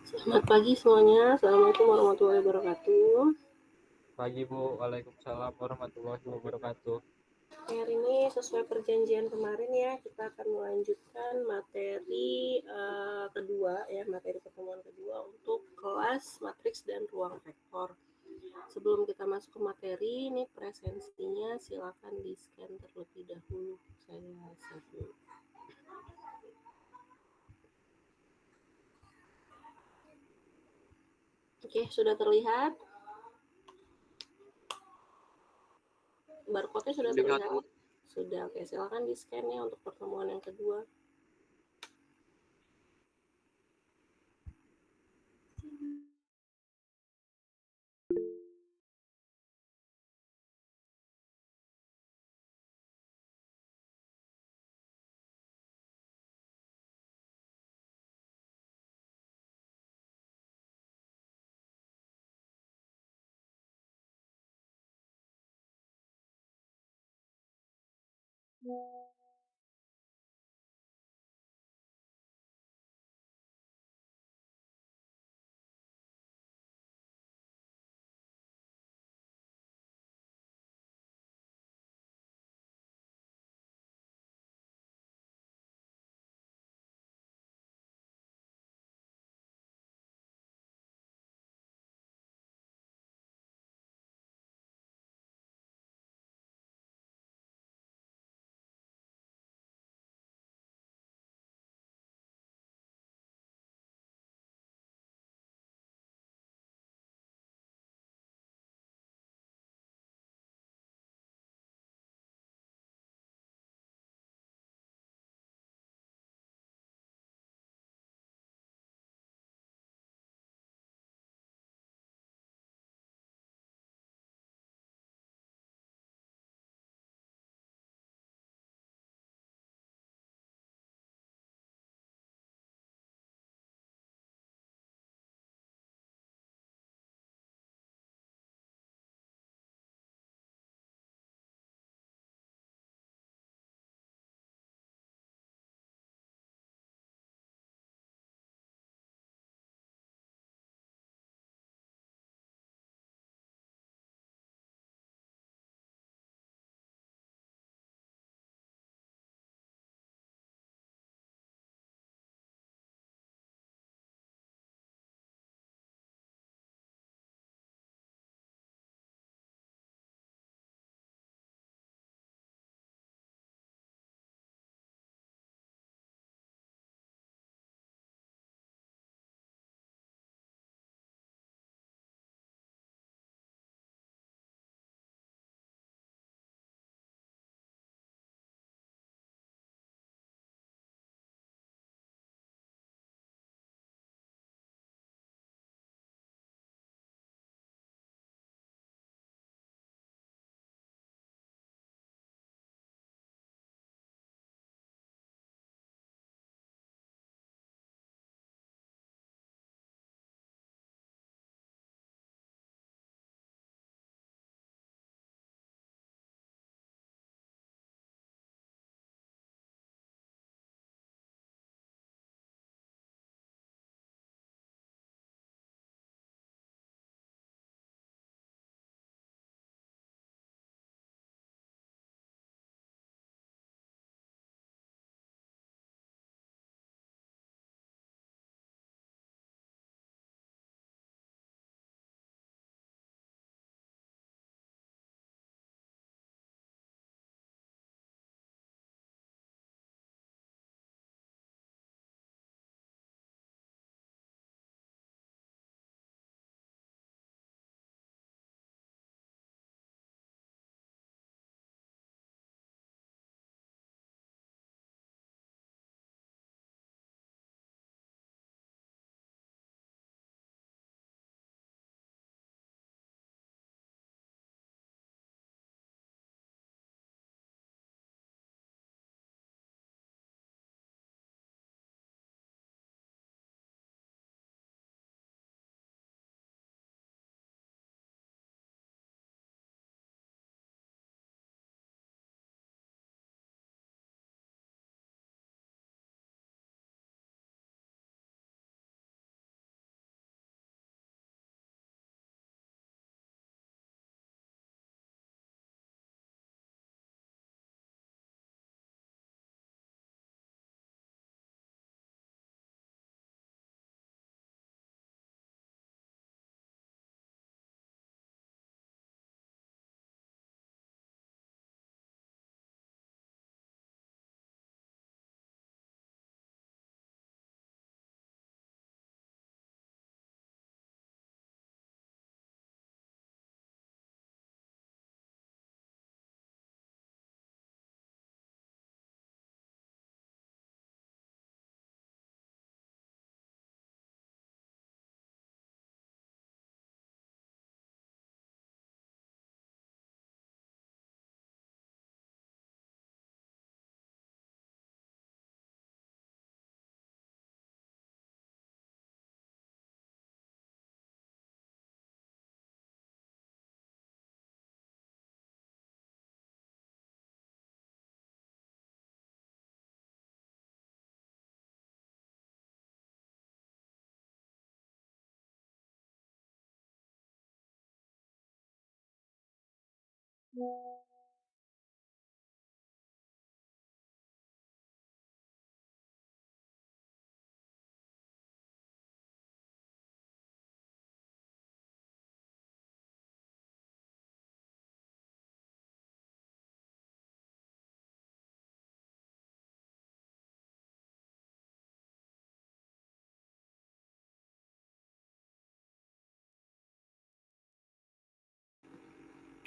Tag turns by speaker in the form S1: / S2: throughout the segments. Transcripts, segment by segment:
S1: Selamat pagi semuanya. Assalamualaikum warahmatullahi wabarakatuh.
S2: Pagi Bu, Waalaikumsalam warahmatullahi wabarakatuh.
S1: Hari ini sesuai perjanjian kemarin ya, kita akan melanjutkan materi kedua ya, materi pertemuan kedua untuk kelas matriks dan ruang vektor. Sebelum kita masuk ke materi, ini presensinya silakan di-scan terlebih dahulu. Saya save dulu. Oke, sudah terlihat? Barcode-nya sudah
S2: Lihat
S1: terlihat?
S2: Bu.
S1: Sudah, oke. Silakan di-scan ya untuk pertemuan yang kedua.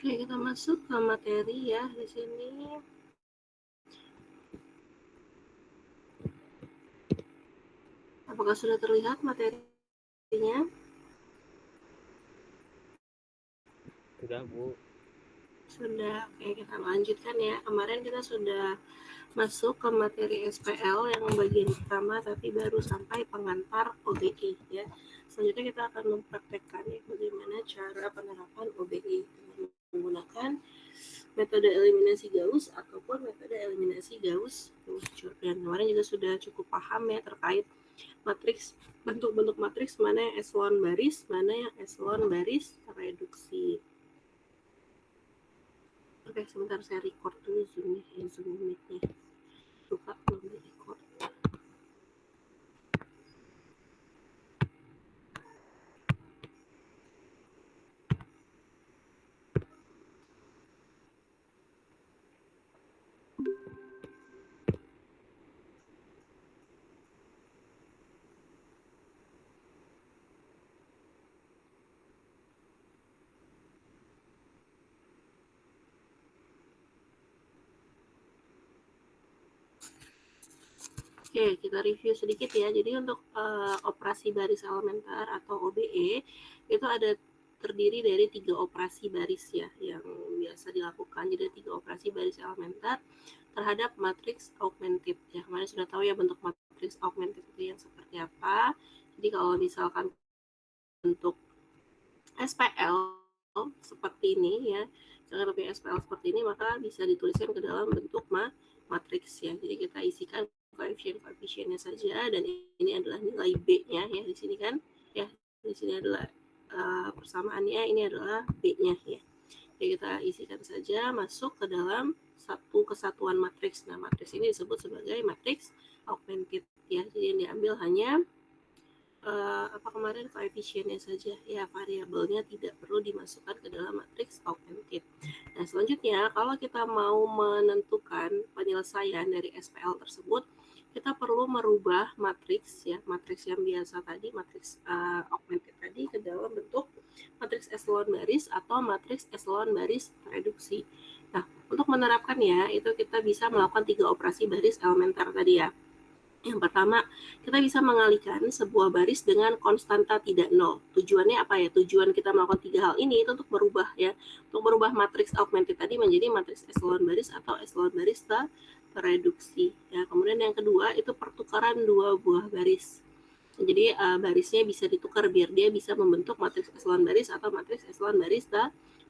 S1: Oke, kita masuk ke materi ya di sini. Apakah sudah terlihat materinya?
S2: Sudah, Bu.
S1: Sudah. Oke, kita lanjutkan ya. Kemarin kita sudah masuk ke materi SPL yang bagian pertama, tapi baru sampai pengantar OBE ya. Selanjutnya kita akan mempraktekkan ya, bagaimana cara penerapan OBE dengan menggunakan metode eliminasi Gauss ataupun metode eliminasi Gauss-Jordan. Kemarin juga sudah cukup paham ya terkait matriks, bentuk-bentuk matriks, mana yang eselon baris, mana yang eselon baris reduksi. Oke, sebentar saya record dulu Zoom Meet-nya. Buka belum di record. Oke, kita review sedikit ya. Jadi untuk operasi baris elementer atau OBE itu ada terdiri dari 3 operasi baris ya yang biasa dilakukan. Jadi 3 operasi baris elementer terhadap matriks augmented. Ya, kemarin sudah tahu ya bentuk matriks augmented itu yang seperti apa. Jadi kalau misalkan bentuk SPL seperti ini ya, jangan lebih SPL seperti ini, maka bisa dituliskan ke dalam bentuk matriks ya. Jadi kita isikan koefisien-koefisiennya saja, dan ini adalah nilai B-nya ya di sini kan. Ya, di sini adalah persamaannya, ini adalah B-nya ya. Jadi kita isikan saja masuk ke dalam satu kesatuan matriks. Nah, matriks ini disebut sebagai matriks augmented ya. Jadi yang diambil hanya kemarin koefisiennya saja ya, variabelnya tidak perlu dimasukkan ke dalam matriks augmented. Nah, selanjutnya kalau kita mau menentukan penyelesaian dari SPL tersebut, kita perlu merubah matriks ya, matriks yang biasa tadi, matriks augmented tadi ke dalam bentuk matriks eselon baris atau matriks eselon baris reduksi. Nah, untuk menerapkannya itu kita bisa melakukan 3 operasi baris elementer tadi ya. Yang pertama, kita bisa mengalihkan sebuah baris dengan konstanta tidak nol. Tujuannya apa ya? Tujuan kita melakukan 3 hal ini itu untuk berubah ya, untuk berubah matriks augmented tadi menjadi matriks eselon baris atau eselon baris tereduksi. Ya, kemudian yang kedua itu pertukaran 2 buah baris. Jadi barisnya bisa ditukar biar dia bisa membentuk matriks eselon baris atau matriks eselon baris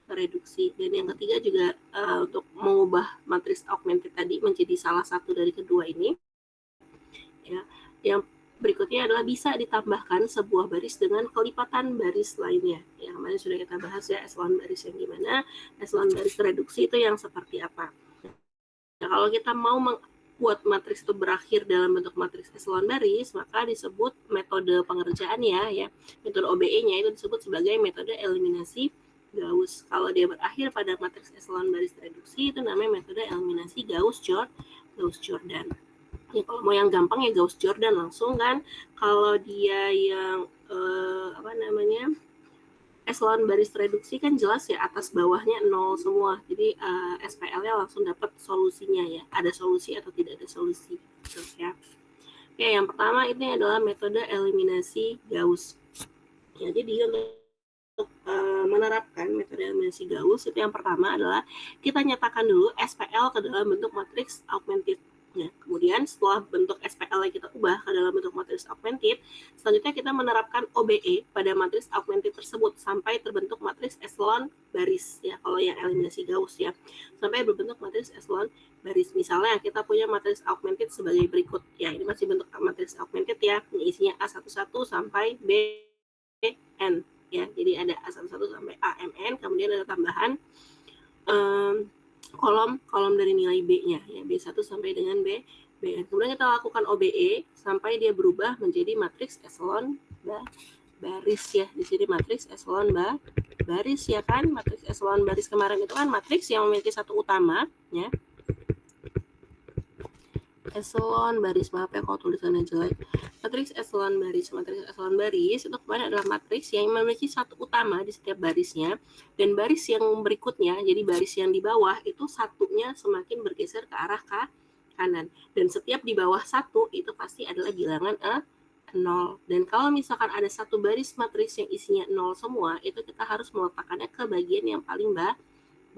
S1: tereduksi. Dan yang ketiga juga untuk mengubah matriks augmented tadi menjadi salah satu dari kedua ini. Ya, yang berikutnya adalah bisa ditambahkan sebuah baris dengan kelipatan baris lainnya. Yang kemarin sudah kita bahas ya, eselon baris yang gimana, eselon baris reduksi itu yang seperti apa. Nah, kalau kita mau membuat matriks itu berakhir dalam bentuk matriks eselon baris, maka disebut metode pengerjaannya ya, metode OBE-nya itu disebut sebagai metode eliminasi Gauss. Kalau dia berakhir pada matriks eselon baris reduksi, itu namanya metode eliminasi Gauss-Jordan. Ya, kalau mau yang gampang ya Gauss-Jordan langsung kan. Kalau dia yang eselon baris reduksi kan jelas ya, atas bawahnya 0 semua. Jadi SPL-nya langsung dapat solusinya ya. Ada solusi atau tidak ada solusi gitu ya. Oke, yang pertama ini adalah metode eliminasi Gauss. Ya, jadi untuk menerapkan metode eliminasi Gauss itu yang pertama adalah kita nyatakan dulu SPL ke dalam bentuk matriks augmented. Ya, kemudian setelah bentuk SPL yang kita ubah ke dalam bentuk matriks augmented, selanjutnya kita menerapkan OBE pada matriks augmented tersebut sampai terbentuk matriks eselon baris ya, kalau yang eliminasi Gauss ya, sampai berbentuk matriks eselon baris. Misalnya kita punya matriks augmented sebagai berikut ya, ini masih bentuk matriks augmented ya, ini isinya A11 sampai BN ya, jadi ada A11 sampai AMN, kemudian ada tambahan kolom dari nilai B-nya, ya B1 sampai dengan BN. Kemudian kita lakukan OBE sampai dia berubah menjadi matriks eselon baris ya. Di sini matriks eselon baris ya kan. Matriks eselon baris kemarin itu kan matriks yang memiliki satu utama ya. Eselon baris, maaf ya kalau tulisannya jelek. Matriks eselon baris itu kemarin adalah matriks yang memiliki satu utama di setiap barisnya, dan baris yang berikutnya, jadi baris yang di bawah itu satunya semakin bergeser ke arah kanan, dan setiap di bawah satu itu pasti adalah bilangan 0. Dan kalau misalkan ada satu baris matriks yang isinya 0 semua, itu kita harus meletakkannya ke bagian yang paling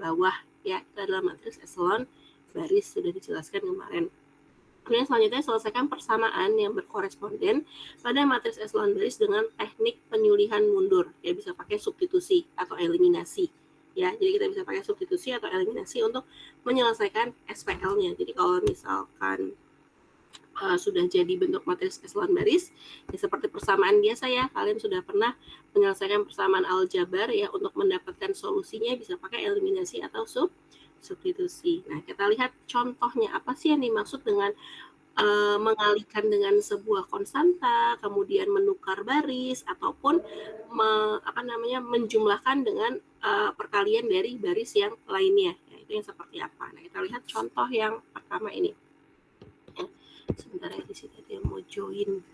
S1: bawah ya. Itu adalah matriks eselon baris, sudah dijelaskan kemarin. Kemudian selanjutnya selesaikan persamaan yang berkoresponden pada matriks eselon baris dengan teknik penyulihan mundur. Ya, bisa pakai substitusi atau eliminasi. Ya, jadi kita bisa pakai substitusi atau eliminasi untuk menyelesaikan SPL-nya. Jadi kalau misalkan sudah jadi bentuk matriks eselon baris, ya seperti persamaan biasa ya, kalian sudah pernah menyelesaikan persamaan aljabar ya, untuk mendapatkan solusinya bisa pakai eliminasi atau substitusi. Nah, kita lihat contohnya apa sih yang dimaksud dengan mengalihkan dengan sebuah konstanta, kemudian menukar baris, ataupun menjumlahkan dengan perkalian dari baris yang lainnya. Ya, itu yang seperti apa? Nah, kita lihat contoh yang pertama ini. Ya, sebentar ya, di sini ada yang mau join.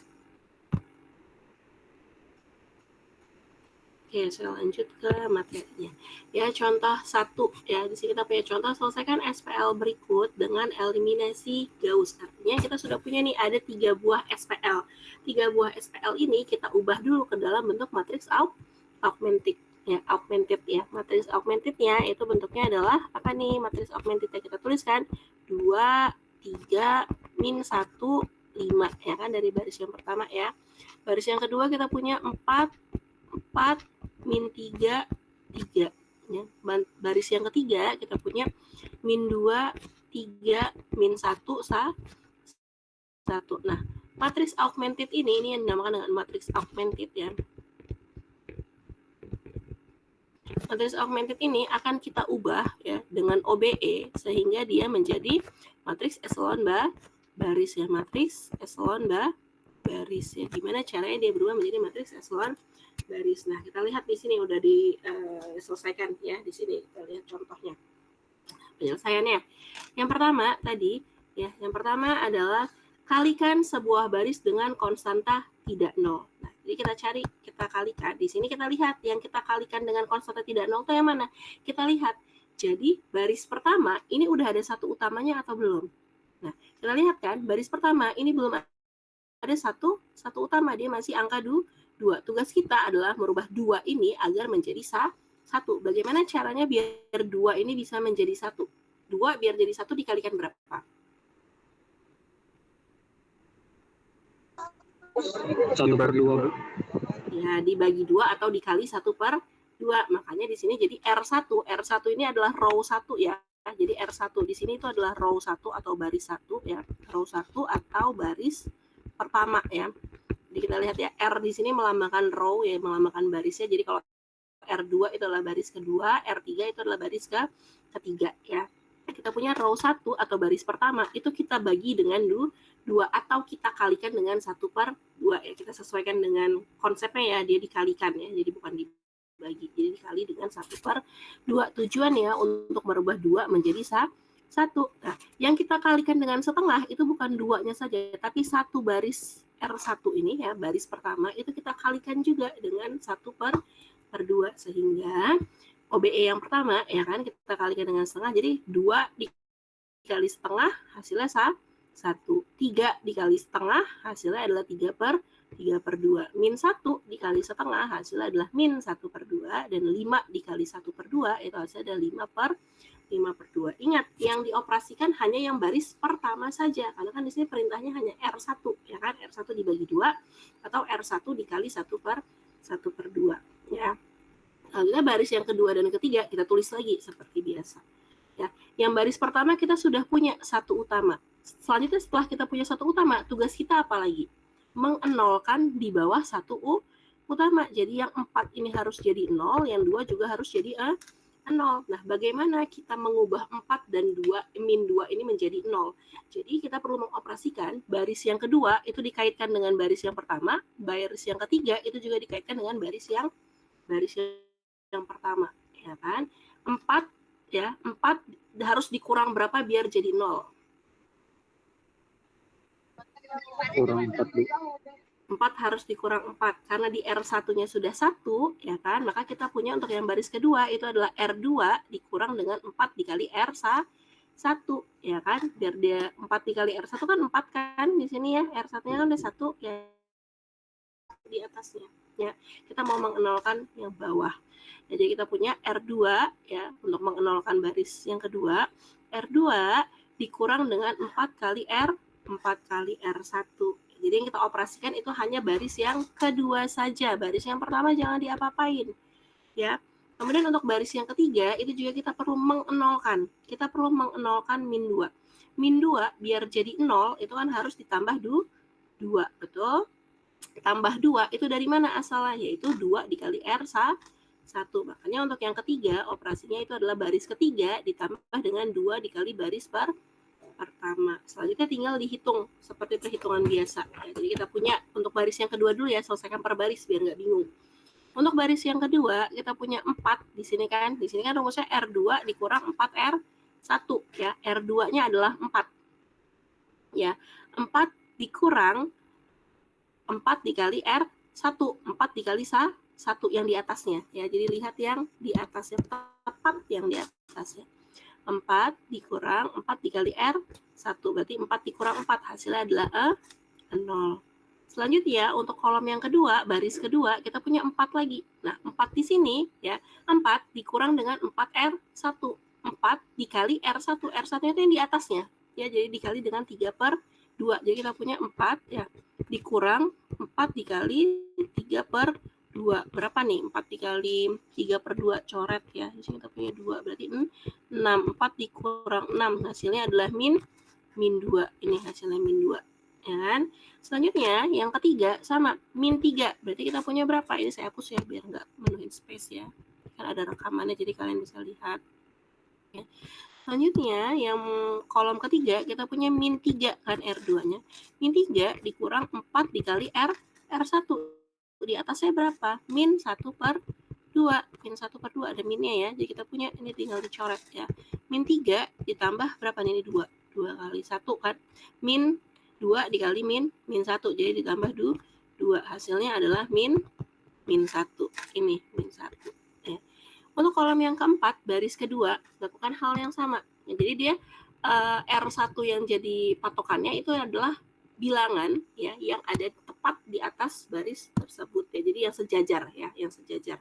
S1: Oke, saya lanjut ke materinya. Ya, contoh 1 ya. Di sini kita punya contoh, selesaikan SPL berikut dengan eliminasi Gauss. Artinya kita sudah punya nih ada 3 buah SPL. 3 buah SPL ini kita ubah dulu ke dalam bentuk matriks augmented ya, Matriks augmentednya itu bentuknya adalah apa nih? Matriks augmentednya kita tuliskan 2 3 min 1 5 ya kan, dari baris yang pertama ya. Baris yang kedua kita punya 4 min 3 3 ya. Baris yang ketiga kita punya min 2 3 min 1 1. Nah, matriks augmented ini yang dinamakan dengan matriks augmented ya. Matriks augmented ini akan kita ubah ya dengan OBE sehingga dia menjadi matriks eselon baris ya, matriks eselon baris ya. Gimana caranya dia berubah menjadi matriks eselon baris? Nah, kita lihat di sini udah diselesaikan ya. Di sini kita lihat contohnya penyelesaiannya. Yang pertama tadi ya, yang pertama adalah kalikan sebuah baris dengan konstanta tidak 0. Nah, jadi kita kalikan. Di sini kita lihat yang kita kalikan dengan konstanta tidak 0 itu yang mana? Kita lihat. Jadi baris pertama ini udah ada satu utamanya atau belum? Nah, kita lihat kan, baris pertama ini belum ada satu utama, dia masih angka 2. Tugas kita adalah merubah 2 ini agar menjadi 1. Bagaimana caranya biar 2 ini bisa menjadi 1? 2 biar jadi 1 dikalikan berapa?
S2: 1/2.
S1: Ya, dibagi 2 atau dikali 1/2. Makanya di sini jadi R1. R1 ini adalah row 1 ya. Jadi R1 di sini itu adalah row 1 atau baris 1 ya. Row 1 atau baris pertama ya. Jadi kita lihat ya, R di sini melambangkan row ya, melambangkan barisnya. Jadi kalau R2 itu adalah baris kedua, R3 itu adalah baris ketiga ya. Kita punya row 1 atau baris pertama itu kita bagi dengan 2 atau kita kalikan dengan 1/2 ya. Kita sesuaikan dengan konsepnya ya, dia dikalikan ya. Jadi bukan dibagi, jadi dikali dengan 1/2. Tujuannya untuk merubah 2 menjadi 1. Nah, yang kita kalikan dengan setengah itu bukan 2-nya saja, tapi 1 baris R1 ini ya, baris pertama itu kita kalikan juga dengan 1/2 sehingga OBE yang pertama ya kan kita kalikan dengan setengah, jadi 2 dikali setengah hasilnya 1. 3 dikali setengah hasilnya adalah 3/2. Min 1 dikali setengah hasilnya adalah min 1/2, dan 5 dikali 1/2 itu hasilnya adalah 5/2. Ingat, yang dioperasikan hanya yang baris pertama saja, karena kan di sini perintahnya hanya R1 ya kan, R1 dibagi 2 atau R1 dikali 1/2 ya. Lalu baris yang kedua dan ketiga kita tulis lagi seperti biasa ya. Yang baris pertama kita sudah punya 1 utama. Selanjutnya setelah kita punya 1 utama, tugas kita apa lagi? Mengenolkan di bawah 1 utama. Jadi yang 4 ini harus jadi 0, yang 2 juga harus jadi 0. Nah, bagaimana kita mengubah 4 dan 2, min 2 ini menjadi 0? Jadi kita perlu mengoperasikan baris yang kedua itu dikaitkan dengan baris yang pertama, baris yang ketiga itu juga dikaitkan dengan baris yang pertama, ya kan? 4 ya, 4 harus dikurang berapa biar jadi 0?
S2: Kurang 4 Bu.
S1: 4 harus dikurang 4 karena di R1-nya sudah 1, ya kan? Maka kita punya untuk yang baris kedua itu adalah R2 dikurang dengan 4 dikali R1, ya kan? Biar dia 4 dikali R1 kan 4 kan di sini ya. R1-nya kan udah 1 ya di atasnya. Ya, kita mau mengenolkan yang bawah. Jadi kita punya R2 ya untuk mengenolkan baris yang kedua. R2 dikurang dengan 4 kali R1. Jadi yang kita operasikan itu hanya baris yang kedua saja. Baris yang pertama jangan diapa-apain. Ya. Kemudian untuk baris yang ketiga itu juga kita perlu mengenolkan. Kita perlu mengenolkan min 2. Min 2 biar jadi 0 itu kan harus ditambah 2, betul? Tambah 2 itu dari mana asalnya? Yaitu 2 dikali R1. Makanya untuk yang ketiga operasinya itu adalah baris ketiga ditambah dengan 2 dikali baris pertama. Selanjutnya tinggal dihitung seperti perhitungan biasa. Ya, jadi kita punya untuk baris yang kedua dulu ya, selesaikan per baris biar nggak bingung. Untuk baris yang kedua kita punya 4 di sini kan. Di sini kan rumusnya R2 dikurang 4R1 ya. R2-nya adalah 4. Ya. 4 dikurang 4 dikali R1. 4 dikali 1 yang di atasnya ya. Jadi lihat yang di atasnya, tepat yang di atasnya. 4 dikurang 4 dikali R1, berarti 4 dikurang 4, hasilnya adalah 0. Selanjutnya, untuk kolom yang kedua, baris kedua, kita punya 4 lagi. Nah, 4 di sini, ya, 4 dikurang dengan 4R1. 4 dikali R1, R1 itu yang di atasnya. Ya, jadi dikali dengan 3/2. Jadi kita punya 4, ya, dikurang 4 dikali 3/2. Berapa nih? 4 dikali 3/2 coret ya. Di sini kita punya 2 berarti 6. 4 dikurang 6 hasilnya adalah min 2. Ini hasilnya min 2. Ya kan? Selanjutnya yang ketiga sama min 3. Berarti kita punya berapa? Ini saya hapus ya biar nggak menuhin space ya. Kan ada rekamannya jadi kalian bisa lihat. Ya. Selanjutnya yang kolom ketiga kita punya min 3 kan R2-nya. Min 3 dikurang 4 dikali R1. Di atasnya berapa? Min 1/2. Min 1/2 ada minnya ya. Jadi kita punya ini tinggal dicoret ya. Min 3 ditambah berapa nih? Ini 2. 2 kali 1 kan. Min 2 dikali min 1. Jadi ditambah 2. Hasilnya adalah min 1. Ini min 1. Ya. Untuk kolom yang keempat, baris kedua, lakukan hal yang sama. Ya, jadi dia R1 yang jadi patokannya itu adalah bilangan ya yang ada tepat di atas baris tersebut ya. Jadi yang sejajar ya, yang sejajar.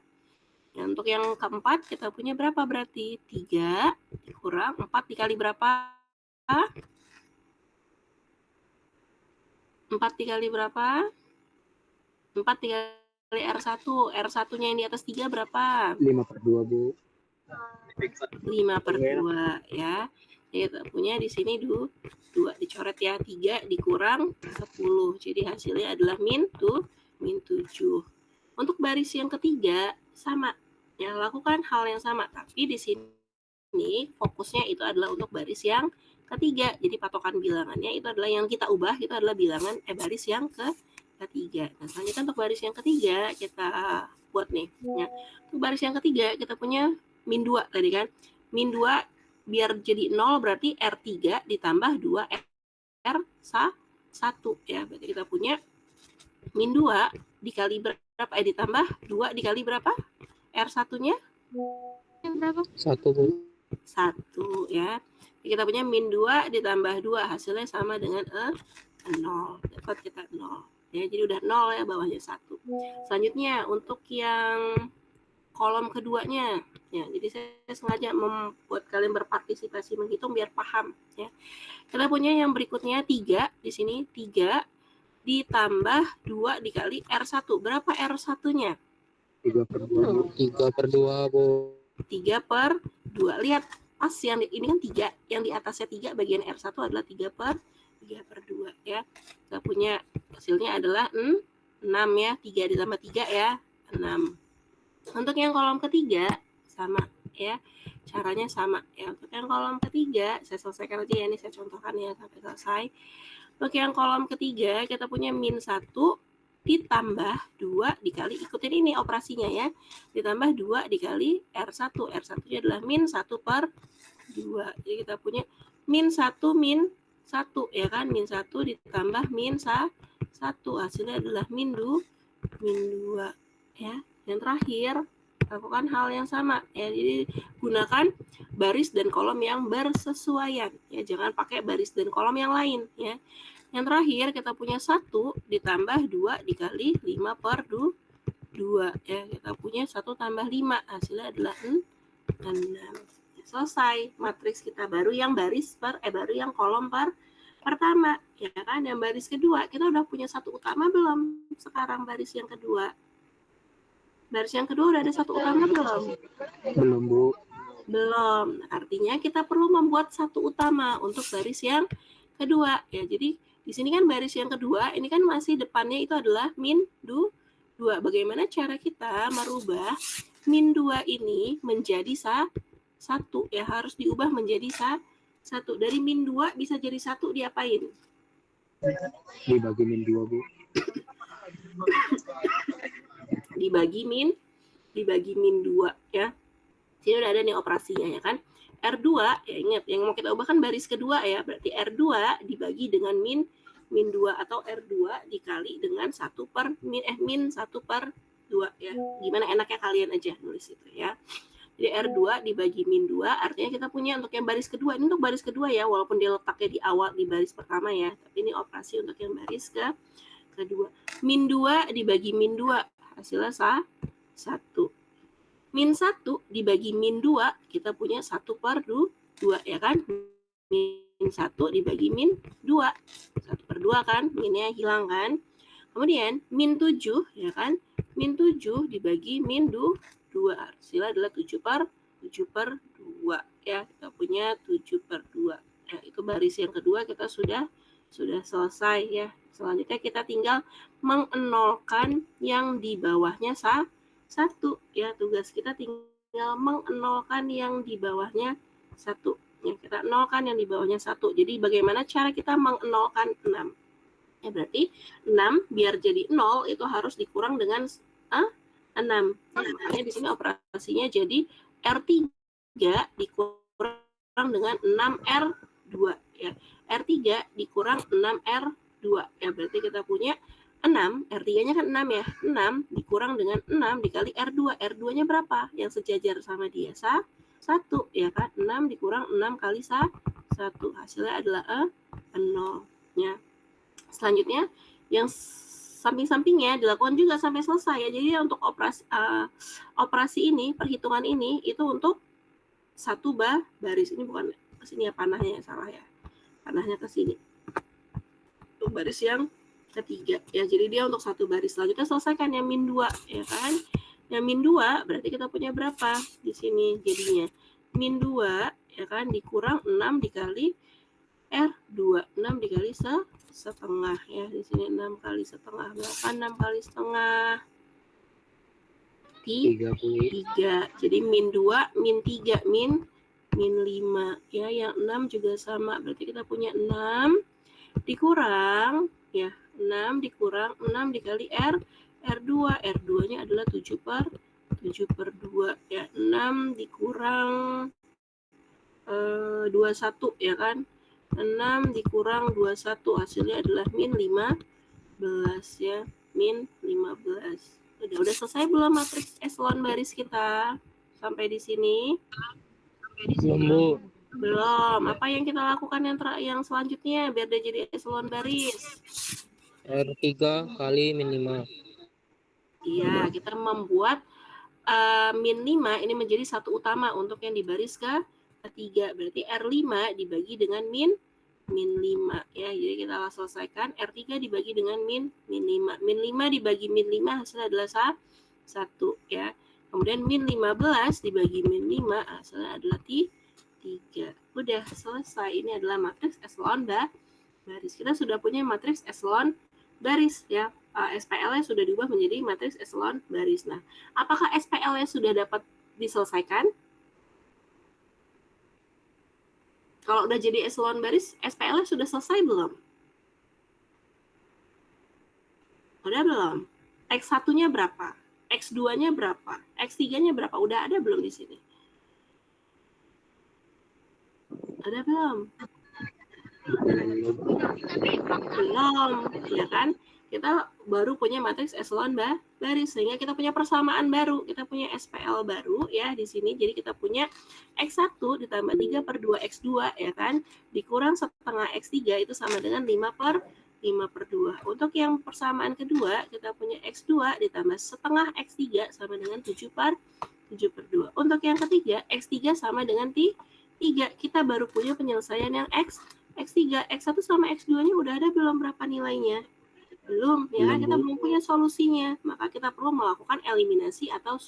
S1: Ya, untuk yang keempat kita punya berapa berarti? 3 dikurang 4 dikali berapa? 4 dikali berapa? 4 dikali R1. R1-nya yang di atas 3 berapa?
S2: 5/2 Bu.
S1: 5/2 ya. Kita punya di sini 2 dicoret ya, 3 dikurang 10. Jadi hasilnya adalah min 7. Untuk baris yang ketiga sama. Ya, lakukan hal yang sama, tapi di sini fokusnya itu adalah untuk baris yang ketiga. Jadi patokan bilangannya itu adalah yang kita ubah itu adalah bilangan baris yang ketiga. Nah, selanjutnya untuk baris yang ketiga kita buat nih. Ya. Untuk baris yang ketiga kita punya min 2 tadi kan. Min 2 biar jadi 0 berarti R3 ditambah 2 R1 ya. Berarti kita punya min 2 dikali berapa? Ditambah 2 dikali berapa? R1-nya? Berapa?
S2: 1 Bu.
S1: 1 ya. Jadi kita punya min 2 ditambah 2 hasilnya sama dengan 0. Dapat kita 0. Ya, jadi udah 0 ya, bawahnya 1. Selanjutnya untuk yang kolom keduanya ya, jadi saya sengaja membuat kalian berpartisipasi menghitung biar paham ya. Kita punya yang berikutnya 3 di sini, 3 ditambah 2 dikali R1. Berapa R1-nya?
S2: 3/2 Bu.
S1: 3/2. Lihat pas yang ini kan 3, yang di atasnya 3 bagian R1 adalah 3/2 ya. Kita punya hasilnya adalah 6 ya, 3 ditambah 3 ya, 6. Untuk yang kolom ketiga sama ya. Caranya sama ya. Untuk yang kolom ketiga, saya selesaikan aja ya, ini saya contohkan ya sampai selesai. Untuk yang kolom ketiga, kita punya min 1 ditambah 2 dikali, ikutin ini operasinya ya, ditambah 2 dikali R1. R1-nya adalah min 1 per 2. Jadi kita punya min 1 ya kan, min 1 ditambah min 1, hasilnya adalah min 2 ya. Yang terakhir, lakukan hal yang sama ya, jadi gunakan baris dan kolom yang bersesuaian ya, jangan pakai baris dan kolom yang lain ya. Yang terakhir kita punya 1 ditambah 2 dikali 5 per 2 ya, kita punya 1 tambah 5, hasilnya adalah 6. Selesai matriks kita, baru yang baru yang kolom pertama ya kan. Yang baris kedua kita udah punya 1 utama belum? Sekarang baris yang kedua udah ada 1 utama belum?
S2: Belum, Bu.
S1: Belum. Artinya kita perlu membuat 1 utama untuk baris yang kedua ya. Jadi di sini kan baris yang kedua ini kan masih depannya itu adalah min 2. Bagaimana cara kita merubah min 2 ini menjadi 1 ya, harus diubah menjadi 1. Dari min 2 bisa jadi 1 diapain?
S2: Dibagi min 2, Bu.
S1: dibagi min 2 ya. Sini udah ada nih operasinya ya kan. R2 ya, ingat yang mau kita ubah kan baris kedua ya, berarti R2 dibagi dengan min 2 atau R2 dikali dengan 1 per min 1 per 2 ya. Gimana enaknya kalian aja nulis itu ya. Jadi R2 dibagi min 2 artinya kita punya untuk yang baris kedua, ini untuk baris kedua ya, walaupun dia letaknya di awal di baris pertama ya, tapi ini operasi untuk yang baris kedua. Min 2 dibagi min 2 hasilnya 1. Min 1 dibagi min 2 kita punya 1 per 2 ya kan. Min 1 dibagi min 2 1 per 2 kan, minnya hilang kan. Kemudian min 7 ya kan, min 7 dibagi min 2 hasilnya adalah 7 per 2 ya, kita punya 7 per 2 ya. Itu baris yang kedua kita sudah selesai ya. Selanjutnya kita tinggal mengenolkan yang di bawahnya 1 ya. Tugas kita tinggal mengenolkan yang di bawahnya 1 ya. Kita nolkan yang di bawahnya 1. Jadi bagaimana cara kita mengenolkan 6 ya, berarti 6 biar jadi 0 itu harus dikurang dengan 6. Makanya di sini operasinya jadi R3 dikurang dengan 6R2 ya. R3 dikurang 6R2 ya, berarti kita punya 6, R3-nya kan 6 ya. 6 dikurang dengan 6 dikali R2. R2-nya berapa? Yang sejajar sama dia 1 ya kan. 6 dikurang 6 kali 1. Hasilnya adalah 0 ya. Selanjutnya yang samping-sampingnya dilakukan juga sampai selesai ya. Jadi untuk operasi ini, perhitungan ini itu untuk 1 baris. Ini bukan ke sini ya, panahnya salah ya. Panahnya ke sini. Untuk baris yang ketiga ya. Jadi dia untuk 1 baris. Selanjutnya selesaikan yang min 2 ya kan. Yang min 2 berarti kita punya berapa di sini jadinya? Min 2 ya kan dikurang 6 dikali R2. 6 dikali setengah ya. Di sini 6 kali setengah berapa? 6 kali setengah 3. Jadi min 2, min 3, min 5 ya. Yang 6 juga sama. Berarti kita punya 6 dikurang ya. 6 dikurang 6 dikali R2. R2-nya adalah 7 per 2 ya. 6 dikurang 21 ya kan. 6 dikurang 21 hasilnya adalah min 15 ya. Min 15. Udah selesai belum matriks eselon baris kita? Sampai di sini?
S2: Belum, Bu.
S1: Belum. Apa yang kita lakukan yang selanjutnya biar dia jadi eselon baris?
S2: R3 kali min 5.
S1: Iya, kita membuat min 5 ini menjadi 1 utama untuk yang di baris ketiga. Berarti R5 dibagi dengan min 5 ya. Jadi kita selesaikan R3 dibagi dengan min 5. Min 5 dibagi min 5 hasilnya adalah 1 ya. Kemudian min 15 dibagi min 5 hasilnya adalah 3. Udah selesai. Ini adalah matriks eselon baris. Kita sudah punya matriks eselon baris ya. SPL-nya sudah diubah menjadi matriks eselon baris. Nah, apakah SPL-nya sudah dapat diselesaikan? Kalau udah jadi eselon baris, SPL-nya sudah selesai belum? Udah belum? X1-nya berapa? X2-nya berapa? X3-nya berapa? Udah ada belum di sini? Ada belum? Belum, ya kan? Kita baru punya matriks eselon baris, sehingga kita punya persamaan baru, kita punya SPL baru ya di sini. Jadi kita punya X1 ditambah 3 per 2 X2 ya kan, dikurang setengah X3 itu sama dengan 5 per 2. Untuk yang persamaan kedua, kita punya X2 ditambah setengah X3 sama dengan 7 per 2. Untuk yang ketiga, X3 sama dengan 3. Kita baru punya penyelesaian yang X3, X1 sama X2-nya udah ada belum berapa nilainya? Belum, ya kan? Kita belum punya solusinya. Maka kita perlu melakukan eliminasi atau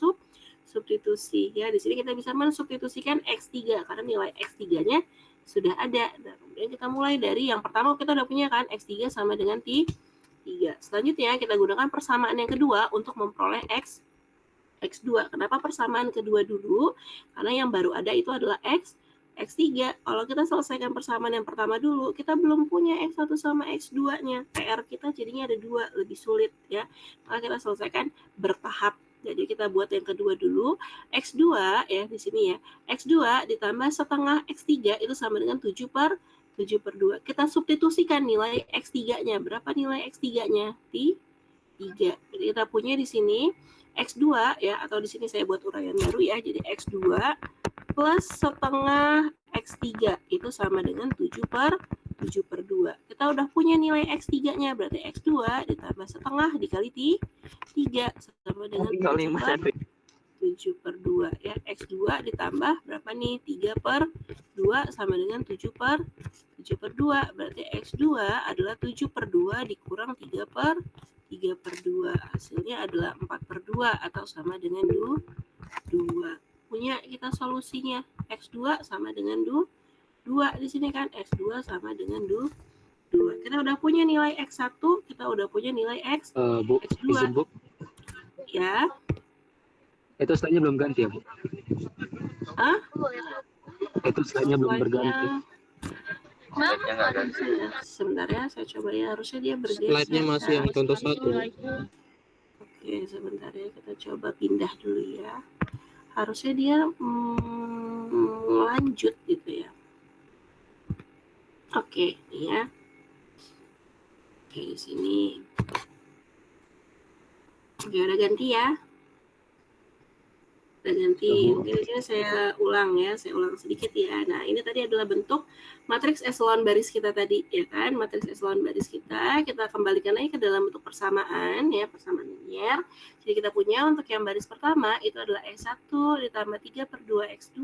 S1: substitusi. Ya, di sini kita bisa mensubstitusikan X3 karena nilai X3-nya sudah ada. Dan kemudian kita mulai dari yang pertama kita udah punya kan X3 sama dengan 3. Selanjutnya kita gunakan persamaan yang kedua untuk memperoleh X2. Kenapa persamaan kedua dulu? Karena yang baru ada itu adalah X3. Kalau kita selesaikan persamaan yang pertama dulu, kita belum punya X1 sama X2-nya. PR kita jadinya ada 2, lebih sulit ya. Maka kita selesaikan bertahap. Jadi kita buat yang kedua dulu. X2 ya di sini ya. X2 ditambah setengah X3 itu sama dengan 7 per 2. Kita substitusikan nilai X3-nya. Berapa nilai X3-nya? 3. Jadi kita punya di sini X2 ya, atau di sini saya buat uraian baru ya. Jadi X2 plus setengah X3 itu sama dengan 7 per 2. Kita udah punya nilai X3-nya, berarti X2 ditambah setengah dikali 3 sama dengan 7 per 2 ya. X2 ditambah berapa nih? 3 per 2 sama dengan 7 per 2. Berarti X2 adalah 7 per 2 dikurang 3 per 2. Hasilnya adalah 4 per 2 atau sama dengan 2. Punya kita solusinya. X2 sama dengan 2 di sini kan. X2 sama dengan 2. Kita udah punya nilai X1, kita udah punya nilai
S2: Bu,
S1: X2.
S2: izin, Bu.
S1: Ya.
S2: Itu slide-nya belum ganti ya, Bu?
S1: Hah?
S2: Itu slide-nya belum berganti.
S1: Sebentar ya, saya coba ya. Harusnya dia bergeser.
S2: Slide-nya masih yang contoh 1.
S1: Oke, sebentar ya. Kita coba pindah dulu ya. Harusnya dia lanjut gitu ya. Oke, ya. Oke, di sini. Oke, udah ganti ya. Udah ganti. Mungkin di sini saya ulang ya, saya ulang sedikit ya. Nah, ini tadi adalah bentuk matriks eselon baris kita tadi, ya kan? Matriks eselon baris kita kembalikan lagi ke dalam bentuk persamaan ya, persamaan linier. Jadi kita punya untuk yang baris pertama itu adalah X1 ditambah 3 per 2 X2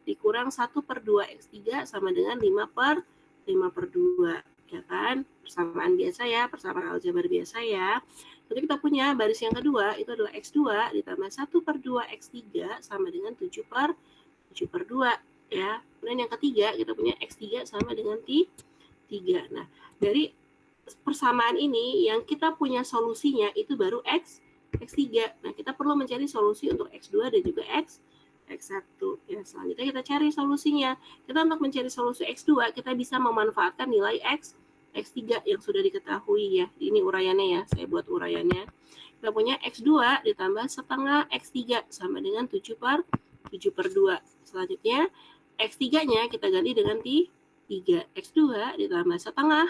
S1: dikurang 1 per 2 X3 sama dengan 5 per 2, ya kan? Persamaan biasa ya, persamaan aljabar biasa ya. Jadi kita punya baris yang kedua itu adalah X2 ditambah 1 per 2 X3 sama dengan 7 per 2 ya. Kemudian yang ketiga kita punya X3 sama dengan 3. Nah, dari persamaan ini yang kita punya solusinya itu baru X3. Nah, kita perlu mencari solusi untuk X2 dan juga X1 ya. Selanjutnya kita cari solusinya. Kita untuk mencari solusi X2 kita bisa memanfaatkan nilai X3 yang sudah diketahui ya. Ini uraiannya ya, saya buat uraiannya. Kita punya X2 ditambah setengah X3 sama dengan 7 per 2. Selanjutnya X3-nya kita ganti dengan 3. X2 ditambah setengah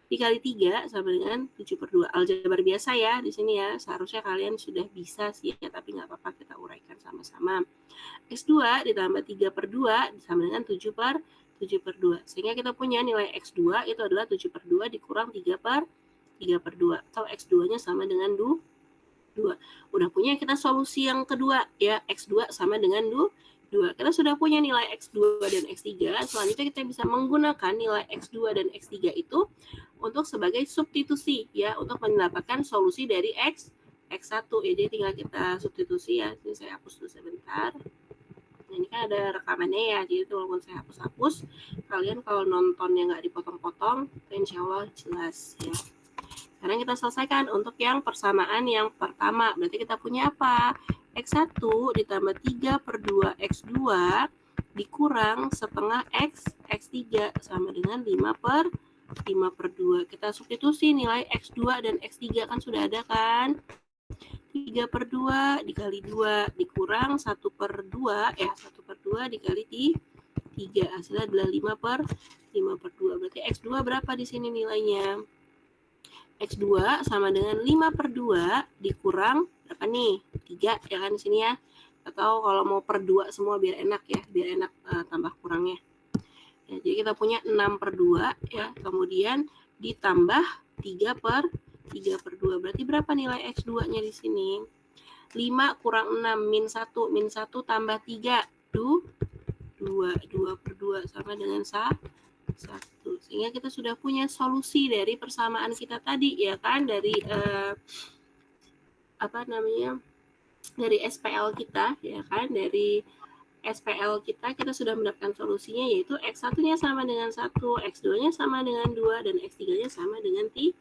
S1: dikali 3 sama dengan 7 per 2. Aljabar biasa ya di sini ya. Seharusnya kalian sudah bisa sih ya, tapi nggak apa-apa kita uraikan sama-sama. X2 ditambah 3 per 2 sama dengan 7 per 2. Sehingga kita punya nilai X2 itu adalah 7 per 2 dikurang 3 per 2. Atau X2-nya sama dengan 2. Udah punya kita solusi yang kedua ya. X2 sama dengan 2. Kita sudah punya nilai X2 dan X3. Selanjutnya kita bisa menggunakan nilai X2 dan X3 itu untuk sebagai substitusi ya. Untuk mendapatkan solusi dari X1 ya. Jadi tinggal kita substitusi ya. Ini saya hapus dulu sebentar. Ini kan ada rekamannya ya, jadi itu walaupun saya hapus-hapus, kalian kalau nontonnya nggak dipotong-potong, insya Allah jelas ya. Sekarang kita selesaikan untuk yang persamaan yang pertama. Berarti kita punya apa? X1 ditambah 3 per 2 X2 dikurang setengah X3 sama dengan 5/2. Kita substitusi nilai X2 dan X3 kan sudah ada kan. 3/2 dikali 2 dikurang 1/2 ya, 1/2 dikali 3 hasilnya adalah 5/2. Berarti X2 berapa di sini nilainya? X2 sama dengan 5/2 dikurang berapa nih? 3 ya kan di sini ya. Atau kalau mau per 2 semua biar enak ya, biar enak tambah kurangnya. Ya, jadi kita punya 6/2 ya, kemudian ditambah 3/2. Berarti berapa nilai X2-nya di sini? 5 kurang 6 min 1, min 1 tambah 3, 2/2 sama dengan 1. Sehingga kita sudah punya solusi dari persamaan kita tadi ya kan, dari dari SPL kita ya kan, dari SPL kita sudah mendapatkan solusinya, yaitu X1-nya sama dengan 1, X2-nya sama dengan 2, dan X3-nya sama dengan 3.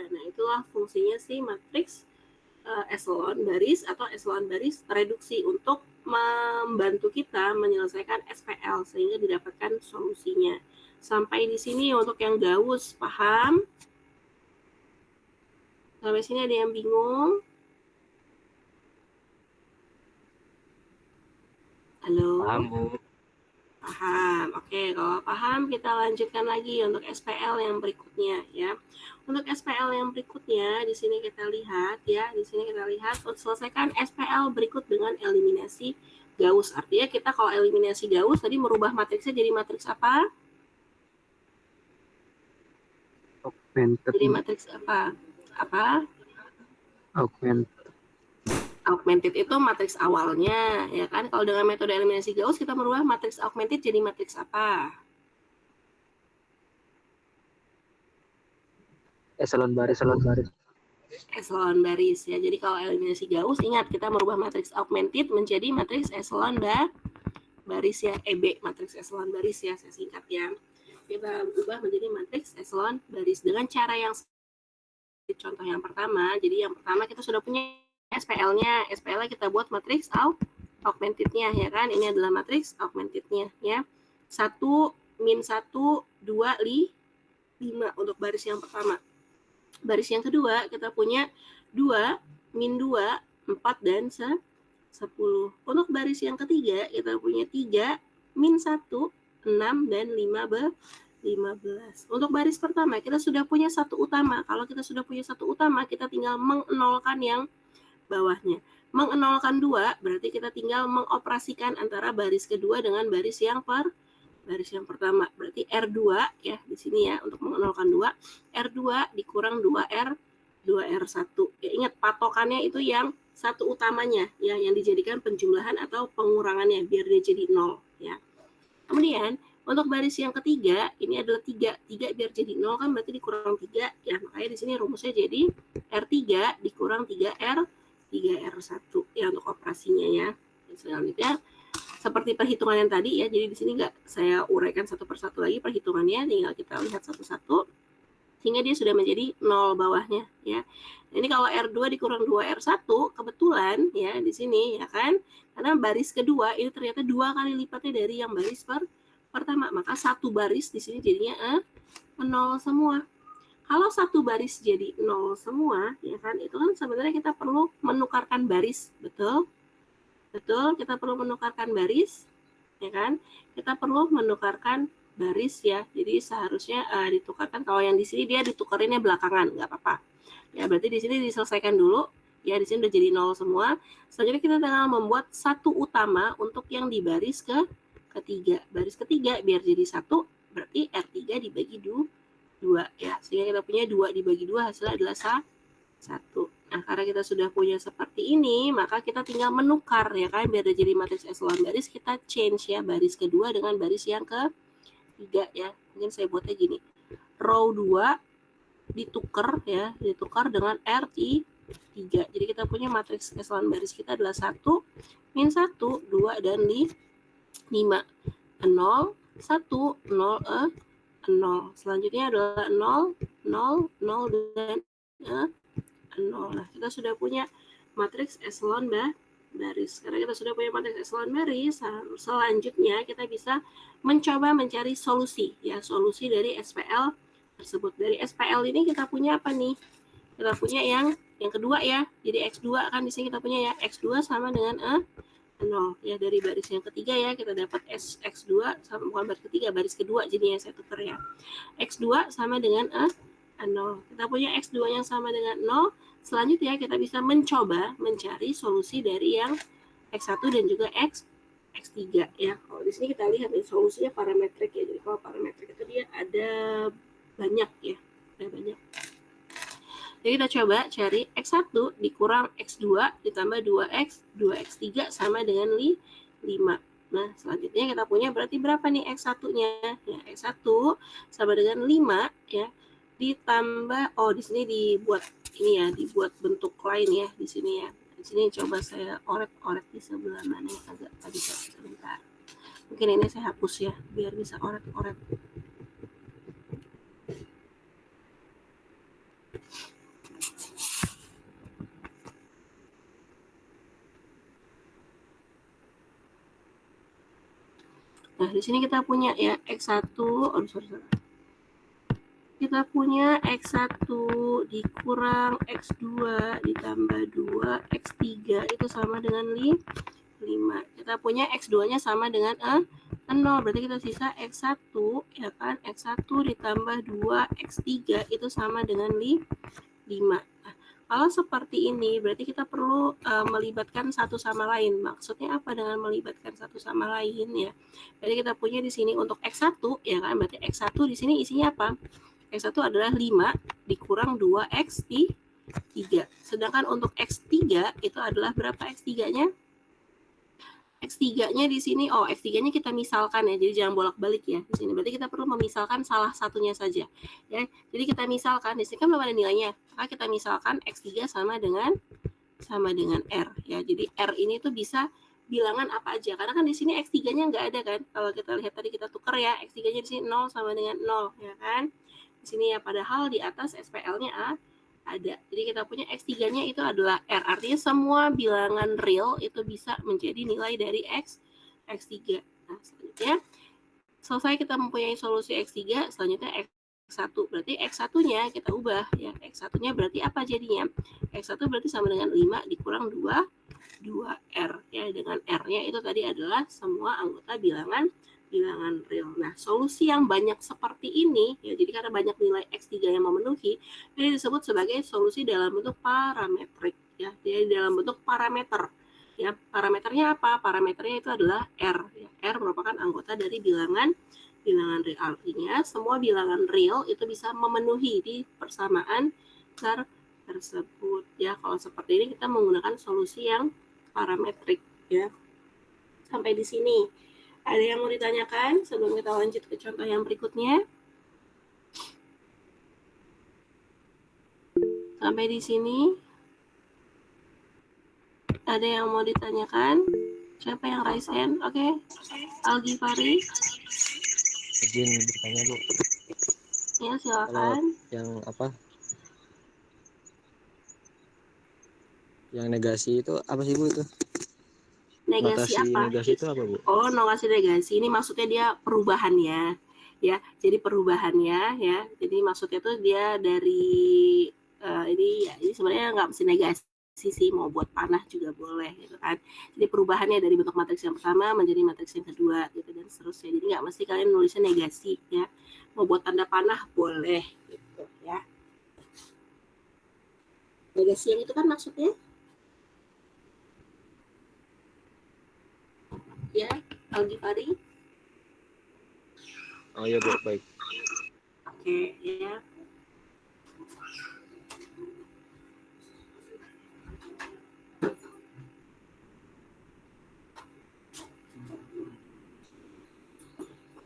S1: Nah, itulah fungsinya si matriks eselon baris atau eselon baris reduksi untuk membantu kita menyelesaikan SPL sehingga didapatkan solusinya. Sampai di sini untuk yang Gauss, paham? Sampai sini ada yang bingung? Halo?
S2: Paham, Bu.
S1: Paham. Oke, kalau paham kita lanjutkan lagi untuk SPL yang berikutnya ya. Untuk SPL yang berikutnya di sini kita lihat ya, untuk selesaikan SPL berikut dengan eliminasi Gauss. Artinya kita kalau eliminasi Gauss tadi merubah matriksnya jadi matriks apa?
S2: Augmented.
S1: Jadi matriks apa? Augmented itu matriks awalnya ya kan. Kalau dengan metode eliminasi Gauss kita merubah matriks augmented jadi matriks apa?
S2: Eselon baris.
S1: Eselon baris ya. Jadi kalau eliminasi Gauss ingat kita merubah matriks augmented menjadi matriks eselon baris ya, EB, matriks eselon baris ya, saya singkat ya. Kita ubah menjadi matriks eselon baris dengan cara yang contoh yang pertama. Jadi yang pertama kita sudah punya SPL-nya. SPL-nya kita buat matriks augmented-nya ya kan. Ini adalah matriks augmented-nya ya. 1 min 1 2 5 untuk baris yang pertama. Baris yang kedua kita punya 2 min 2 4 dan 10. Untuk baris yang ketiga kita punya 3 min 1 6 dan 15. Untuk baris pertama kita sudah punya satu utama. Kalau kita sudah punya satu utama, kita tinggal mengenolkan yang bawahnya. Mengenolkan 2 berarti kita tinggal mengoperasikan antara baris kedua dengan baris yang pertama. Berarti R2 ya di sini ya, untuk mengenolkan 2, R2 dikurang 2R1. Ya, ingat patokannya itu yang satu utamanya ya, yang dijadikan penjumlahan atau pengurangannya biar dia jadi 0 ya. Kemudian untuk baris yang ketiga ini adalah 3 biar jadi 0 kan berarti dikurang 3 ya, makanya di sini rumusnya jadi R3 dikurang 3R1 ya untuk operasinya ya. Selanjutnya seperti perhitungan yang tadi ya, jadi di sini nggak saya uraikan satu persatu lagi perhitungannya, tinggal kita lihat satu-satu sehingga dia sudah menjadi 0 bawahnya ya. Nah, ini kalau R2 dikurang 2R1 kebetulan ya di sini ya kan, karena baris kedua ini ternyata 2 kali lipatnya dari yang baris pertama, maka satu baris di sini jadinya 0 semua. Kalau satu baris jadi 0 semua ya kan, itu kan sebenarnya kita perlu menukarkan baris, betul, kita perlu menukarkan baris ya kan, kita perlu menukarkan baris ya. Jadi seharusnya ditukarkan, kalau yang di sini dia ditukarinnya belakangan, nggak apa-apa ya. Berarti di sini diselesaikan dulu ya, di sini udah jadi 0 semua. Selanjutnya kita tinggal membuat satu utama untuk yang di baris ketiga. Baris ketiga biar jadi 1 berarti R3 dibagi 2 ya, sehingga kita punya 2 dibagi 2 hasilnya adalah 1. Nah, karena kita sudah punya seperti ini, maka kita tinggal menukar ya kan, biar jadi matriks eselon baris, kita change ya baris kedua dengan baris yang ketiga ya. Mungkin saya buatnya gini, row 2 ditukar ya, dengan R3. Jadi kita punya matriks eselon baris kita adalah 1 min 1 2 dan 5 0 1 0 0. Selanjutnya adalah 0 0 0 dan 0. Nah, kita sudah punya matriks eselon baris. Karena kita sudah punya matriks ekselon baris, selanjutnya kita bisa mencoba mencari solusi, ya, solusi dari SPL tersebut. Dari SPL ini kita punya apa nih? Kita punya yang kedua ya. Jadi X2 kan di sini kita punya ya, X2 sama dengan 0 ya. Dari baris yang ketiga ya kita dapat X2 sama, bukan baris ketiga, baris kedua jadinya saya tuker ya. X2 sama dengan 0. Kita punya X2 yang sama dengan 0. Selanjutnya kita bisa mencoba mencari solusi dari yang X1 dan juga X3 ya. Kalau di sini kita lihat nih solusinya parametrik ya. Jadi kalau parametrik itu dia ada banyak ya, ada banyak. Jadi kita coba cari X1 dikurang X2 ditambah 2X, 2X3 sama dengan 5. Nah, selanjutnya kita punya berarti berapa nih X1-nya? Ya, X1 sama dengan 5 ya. Ditambah, oh di sini dibuat ini ya, dibuat bentuk lain ya di sini ya. Di sini coba saya orek-orek di sebelah mana yang agak tadi sebentar. Mungkin ini saya hapus ya, biar bisa orek-orek. Nah, di sini kita punya ya X1, kita punya X1 dikurang X2 ditambah 2X3 itu sama dengan 5. Kita punya X2-nya sama dengan 0, berarti kita sisa X1 ya kan, X1 ditambah 2X3 itu sama dengan 5. Nah, kalau seperti ini berarti kita perlu melibatkan satu sama lain. Maksudnya apa dengan melibatkan satu sama lain ya? Berarti kita punya di sini untuk X1 ya kan, berarti X1 di sini isinya apa? X1 adalah 5 dikurang 2X3. Sedangkan untuk X3 itu adalah berapa X3-nya? X3-nya di sini, X3-nya kita misalkan ya, jadi jangan bolak-balik ya di sini. Berarti kita perlu memisalkan salah satunya saja. Ya, jadi kita misalkan di sini kan belum ada nilainya, maka kita misalkan X3 sama dengan R ya. Jadi R ini tuh bisa bilangan apa aja, karena kan di sini X3-nya nggak ada kan. Kalau kita lihat tadi kita tuker ya, X3-nya di sini 0 sama dengan 0 ya kan. Di sini ya, padahal di atas SPL-nya ada. Jadi kita punya X3-nya itu adalah R. Artinya semua bilangan real itu bisa menjadi nilai dari X3. Nah, selanjutnya selesai kita mempunyai solusi X3, selanjutnya X1. Berarti X1-nya kita ubah ya. X1-nya berarti apa jadinya? X1 berarti sama dengan 5 dikurang 2R ya. Dengan R-nya itu tadi adalah semua anggota bilangan real. Nah, solusi yang banyak seperti ini ya, jadi karena banyak nilai X3 yang memenuhi, ini disebut sebagai solusi dalam bentuk parametrik ya. Jadi dalam bentuk parameter ya. Parameternya apa? Parameternya itu adalah R ya. R merupakan anggota dari bilangan real. Artinya semua bilangan real itu bisa memenuhi di persamaan tersebut ya. Kalau seperti ini kita menggunakan solusi yang parametrik ya. Sampai di sini. Ada yang mau ditanyakan sebelum kita lanjut ke contoh yang berikutnya? Sampai di sini. Ada yang mau ditanyakan? Siapa yang raise hand? Oke. Al-Ghifari.
S3: Izin bertanya, Bu.
S1: Ya, silakan.
S3: Kalau yang apa? Yang negasi itu apa sih, Bu, itu?
S1: Negasi
S3: Notasi
S1: apa?
S3: negasi itu apa, Bu?
S1: Oh, notasi negasi ini maksudnya dia perubahannya ya. Jadi perubahannya ya. Jadi maksudnya tuh dia dari ini sebenarnya nggak mesti negasi sih, mau buat panah juga boleh gitu kan. Jadi perubahannya dari bentuk matriks yang pertama menjadi matriks yang kedua gitu dan seterusnya. Jadi nggak mesti kalian nulisnya negasi ya. Mau buat tanda panah boleh gitu ya. Negasi yang itu kan maksudnya ya, Al-Ghifari.
S3: Oh iya, Bu, baik.
S1: Oke, ya.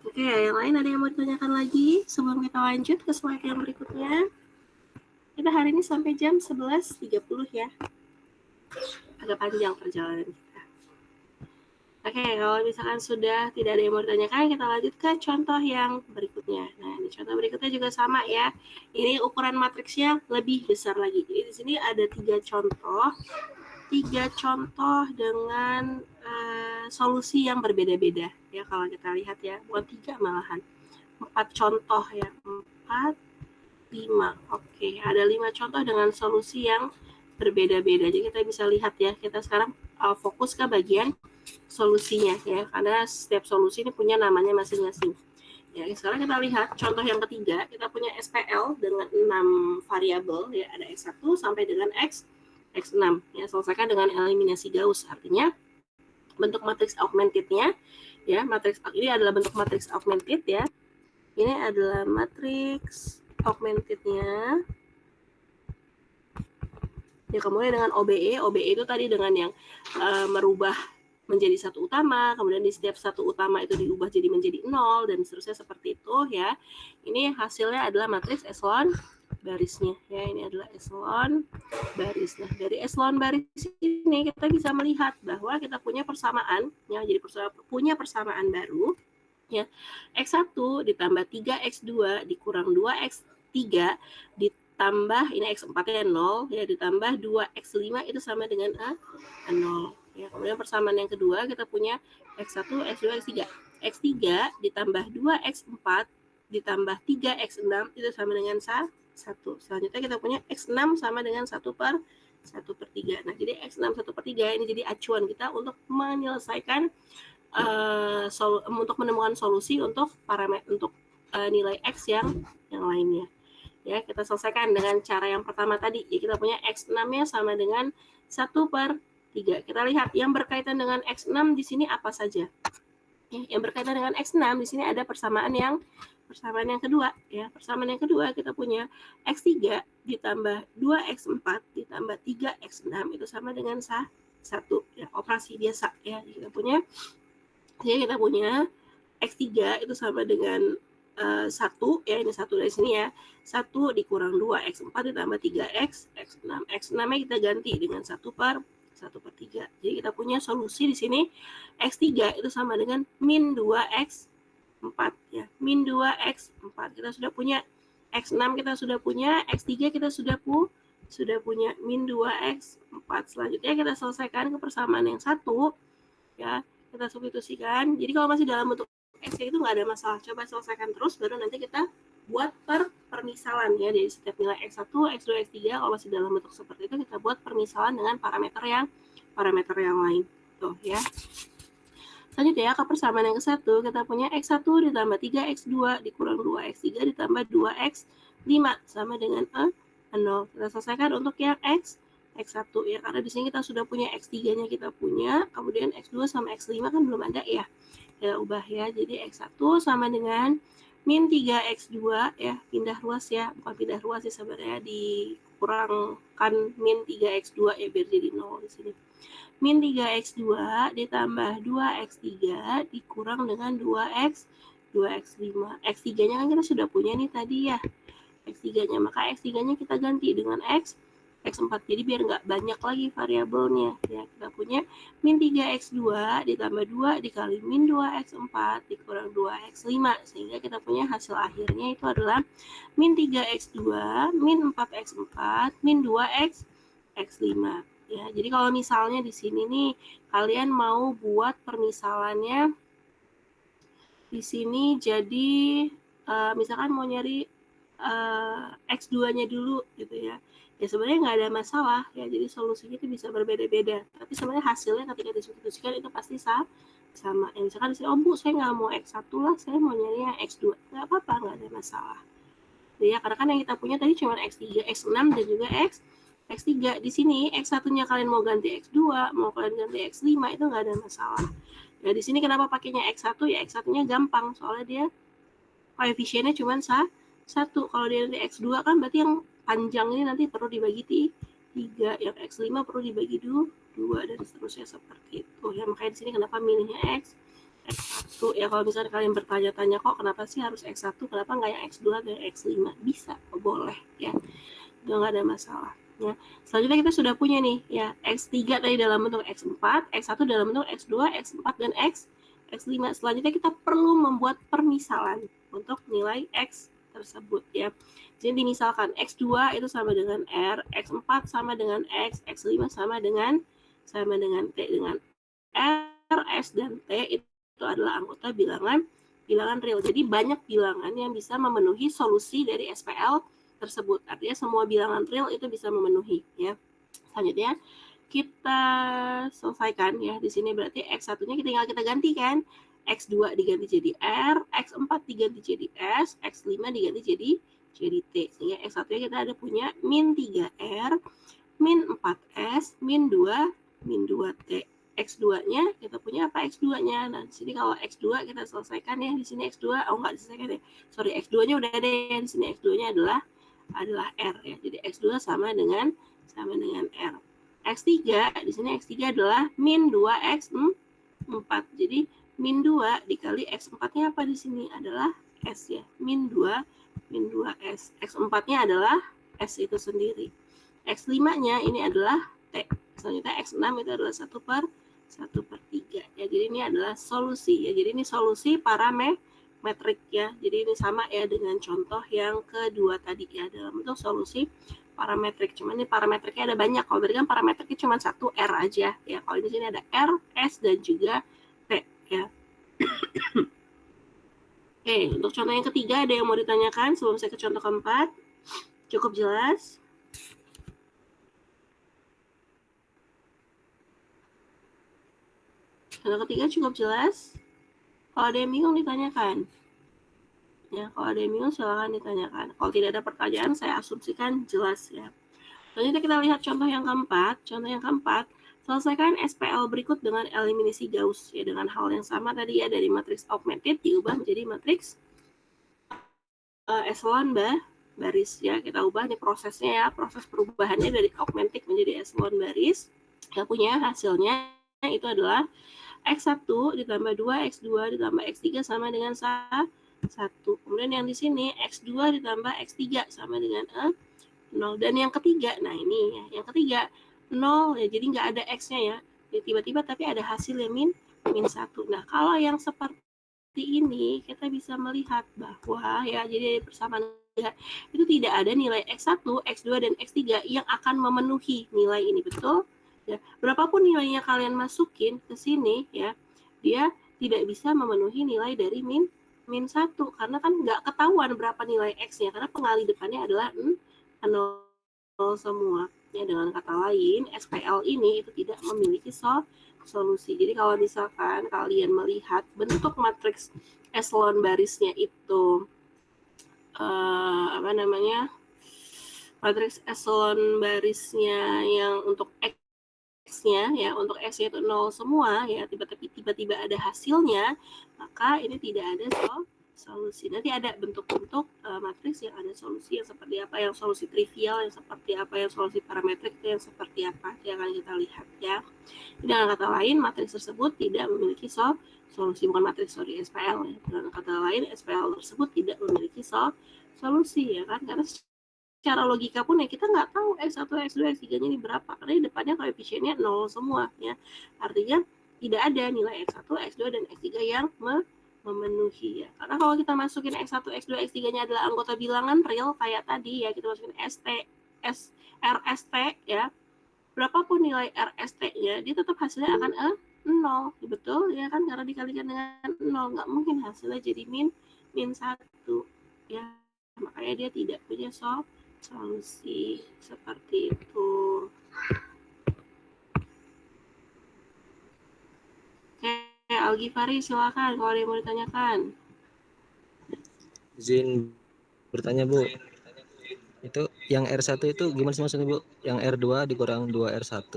S1: Oke, yang lain ada yang mau ditanyakan lagi sebelum kita lanjut ke slide yang berikutnya? Kita hari ini sampai jam 11.30 ya. Agak panjang perjalanan kita. Oke, kalau misalkan sudah tidak ada yang mau ditanyakan, kita lanjut ke contoh yang berikutnya. Nah, ini contoh berikutnya juga sama ya. Ini ukuran matriksnya lebih besar lagi. Jadi di sini ada 3 contoh. 3 contoh dengan solusi yang berbeda-beda ya, kalau kita lihat ya, bukan 3 malahan, 4 contoh ya, 4, 5. Oke, ada 5 contoh dengan solusi yang berbeda-beda. Jadi kita bisa lihat ya, kita sekarang fokus ke bagian solusinya ya, karena setiap solusi ini punya namanya masing-masing. Ya, sekarang kita lihat contoh yang ketiga, kita punya SPL dengan 6 variabel ya, ada X1 sampai dengan X6 ya, selesaikan dengan eliminasi Gauss. Artinya bentuk matriks augmented-nya ya, matriks ini adalah bentuk matriks augmented ya. Ini adalah matriks augmented-nya. Ya, kemudian dengan OBE itu tadi dengan yang merubah menjadi satu utama, kemudian di setiap satu utama itu diubah jadi menjadi 0, dan seterusnya seperti itu ya. Ini hasilnya adalah matriks echelon barisnya ya, ini adalah echelon baris. Nah, dari echelon baris ini kita bisa melihat bahwa kita punya persamaan ya, jadi punya persamaan baru ya. X1 ditambah 3X2 dikurang 2X3 ditambah ini X4 nya 0 ya, ditambah 2X5 itu sama dengan A0 ya. Kemudian persamaan yang kedua kita punya X1, X2, X3. X3 ditambah 2X4 ditambah 3X6 itu sama dengan 1. Selanjutnya kita punya X6 sama dengan 1/3. Nah, jadi X6 1/3 ini jadi acuan kita untuk menyelesaikan untuk menemukan solusi untuk parameter untuk nilai X yang lainnya. Ya, kita selesaikan dengan cara yang pertama tadi. Ya, kita punya X6-nya sama dengan 1/3. Kita lihat yang berkaitan dengan X6 di sini apa saja. Ya, yang berkaitan dengan X6 di sini ada persamaan yang kedua ya. Persamaan yang kedua kita punya X3 ditambah 2X4 ditambah 3X6 itu sama dengan 1 ya, operasi biasa ya. Kita punya X3 itu sama dengan 1 ya, ini 1 dari sini ya. 1 dikurang 2 X4 ditambah 3X X6. X6-nya kita ganti dengan 1/3. Jadi kita punya solusi di sini X3 itu sama dengan min 2X4 ya. Min 2X4. Kita sudah punya X6, kita sudah punya X3, kita sudah punya min 2X4. Selanjutnya kita selesaikan ke persamaan yang 1 ya. Kita substitusikan. Jadi kalau masih dalam bentuk X itu nggak ada masalah. Coba selesaikan terus, baru nanti kita buat permisalan ya. Dari setiap nilai X1, X2, X3 kalau masih dalam bentuk seperti itu, kita buat permisalan dengan parameter yang lain. Tuh ya. Selanjutnya ke persamaan yang ke-1, kita punya X1 ditambah 3X2 dikurang 2X3 ditambah 2X5 sama dengan 0. Kita selesaikan untuk yang X1 ya, karena di sini kita sudah punya X3-nya kita punya, kemudian X2 sama X5 kan belum ada ya. Kita ubah ya, jadi X1 sama dengan min 3X2 ya, pindah ruas ya, bukan pindah ruas ya sebenarnya, dikurangkan min 3X2 ya biar jadi 0 di sini. Min 3X2 ditambah 2X3 dikurang dengan 2X5. X3-nya kan kita sudah punya nih tadi ya, X3-nya, maka X3-nya kita ganti dengan X4, jadi biar nggak banyak lagi variabelnya ya. Kita punya min 3X2 ditambah 2 dikali min 2X4 dikurang 2X5, sehingga kita punya hasil akhirnya itu adalah min 3X2 min 4X4 min 2X5 ya. Jadi kalau misalnya di sini nih kalian mau buat permisalannya di sini, jadi misalkan mau nyari X2-nya dulu gitu ya. Ya sebenarnya nggak ada masalah ya, jadi solusinya itu bisa berbeda-beda, tapi sebenarnya hasilnya ketika disubstitusikan itu pasti sama. Ya, misalkan di sini, Bu, saya nggak mau X1 lah, saya mau nyari yang X2, nggak apa-apa, nggak ada masalah. Ya, karena kan yang kita punya tadi cuma X3, X6 dan juga X3. Di sini X1-nya kalian mau ganti X2, mau kalian ganti X5 itu nggak ada masalah. Ya, di sini kenapa pakainya X1? Ya X1-nya gampang, soalnya dia koefisiennya cuma 1. Kalau dia nanti X2 kan berarti yang panjang ini nanti perlu dibagi 3, yang X5 perlu dibagi 2 dan seterusnya seperti itu. Ya, makanya di sini kenapa milihnya X1 ya. Kalau misalnya kalian bertanya-tanya kok kenapa sih harus X1, kenapa nggak yang X2 dan X5, bisa, boleh ya, itu nggak ada masalah ya. Selanjutnya kita sudah punya nih ya, X3 tadi dalam bentuk X4, X1 dalam bentuk X2, X4 dan X5. Selanjutnya kita perlu membuat permisalan untuk nilai X tersebut ya. Jadi misalkan X2 itu sama dengan R, X4 sama dengan X, X5 sama dengan sama dengan T dengan R, S, dan T itu adalah anggota bilangan real. Jadi banyak bilangan yang bisa memenuhi solusi dari SPL tersebut. Artinya semua bilangan real itu bisa memenuhi ya. Selanjutnya kita selesaikan ya. Di sini berarti X1-nya tinggal kita ganti kan. X2 diganti jadi R, X4 diganti jadi S, X5 diganti jadi T. Sehingga X1-nya kita ada punya min 3R, min 4S, min 2T. X2-nya kita punya apa X2-nya? Nah, di sini kalau X2 kita selesaikan ya. Di sini X2 enggak diselesaikan ya. Sorry, X2-nya udah ada ya. Di sini X2-nya adalah R ya. Jadi X2 sama dengan R. X3 di sini X3 adalah min 2X4. Jadi min 2 dikali X4-nya apa di sini adalah S ya. Min 2S. X4-nya adalah S itu sendiri. X5-nya ini adalah T. Selanjutnya X6 itu adalah 1/3 ya. Jadi ini adalah solusi ya. Jadi ini solusi parametrik ya. Jadi ini sama ya dengan contoh yang kedua tadi ya, dalam bentuk solusi parametrik. Cuman ini parametriknya ada banyak. Kalau tadi kan parametriknya cuma satu R aja ya. Kalau di sini ada R, S, dan juga T ya. Oke, untuk contoh yang ketiga ada yang mau ditanyakan sebelum saya ke contoh keempat? Cukup jelas? Contoh ketiga cukup jelas? Kalau ada yang bingung ditanyakan. Ya, kalau ada yang bingung silakan ditanyakan. Kalau tidak ada pertanyaan saya asumsikan jelas ya. Selanjutnya kita lihat contoh yang keempat. Contoh yang keempat, selesaikan SPL berikut dengan eliminasi Gauss ya, dengan hal yang sama tadi ya, dari matriks augmented diubah menjadi matriks echelon baris ya. Kita ubah nih prosesnya ya, proses perubahannya dari augmented menjadi echelon baris. Kita punya hasilnya itu adalah X1 ditambah 2, X2 ditambah X3 sama dengan 1. Kemudian yang di sini X2 ditambah X3 sama dengan 0. Dan yang ketiga, nah ini ya, yang ketiga 0 ya, jadi nggak ada X-nya ya. Tiba-tiba tapi ada hasilnya min 1. Nah, kalau yang seperti ini kita bisa melihat bahwa ya, jadi persamaan itu tidak ada nilai X1, X2, dan X3 yang akan memenuhi nilai ini, betul? Ya, berapapun nilainya kalian masukin ke sini ya, dia tidak bisa memenuhi nilai dari min 1 karena kan nggak ketahuan berapa nilai X-nya karena pengali depannya adalah 0 semua. Ya, dengan kata lain, SPL ini itu tidak memiliki solusi. Jadi kalau misalkan kalian melihat bentuk matriks echelon barisnya itu matriks echelon barisnya yang untuk X-nya ya, untuk S-nya itu 0 semua ya, tiba-tiba ada hasilnya, maka ini tidak ada solusi. Nanti ada bentuk-bentuk matriks yang ada solusi yang seperti apa, yang solusi trivial, yang seperti apa, yang solusi parametrik, yang seperti apa, yang akan kita lihat ya. Dengan kata lain, matriks tersebut tidak memiliki solusi, bukan matriks, sorry, SPL ya. Dengan kata lain, SPL tersebut tidak memiliki solusi ya kan, karena secara logika pun ya kita nggak tahu X1, X2, X3-nya ini berapa karena di depannya koefisiennya 0 semua ya. Artinya tidak ada nilai X1, X2, dan X3 yang memenuhi ya. Karena kalau kita masukin X1, X2, X3-nya adalah anggota bilangan real kayak tadi ya, kita masukin RST ya. Berapapun nilai RST-nya, dia tetap hasilnya akan 0. Betul ya kan, karena dikalikan dengan 0 nggak mungkin hasilnya jadi min 1 ya. Makanya dia tidak punya solusi seperti itu. Oke, Algifari silakan kalau ada yang mau ditanyakan.
S3: Izin bertanya Bu, itu yang R1 itu gimana sih maksudnya Bu? Yang R2 dikurang 2R1,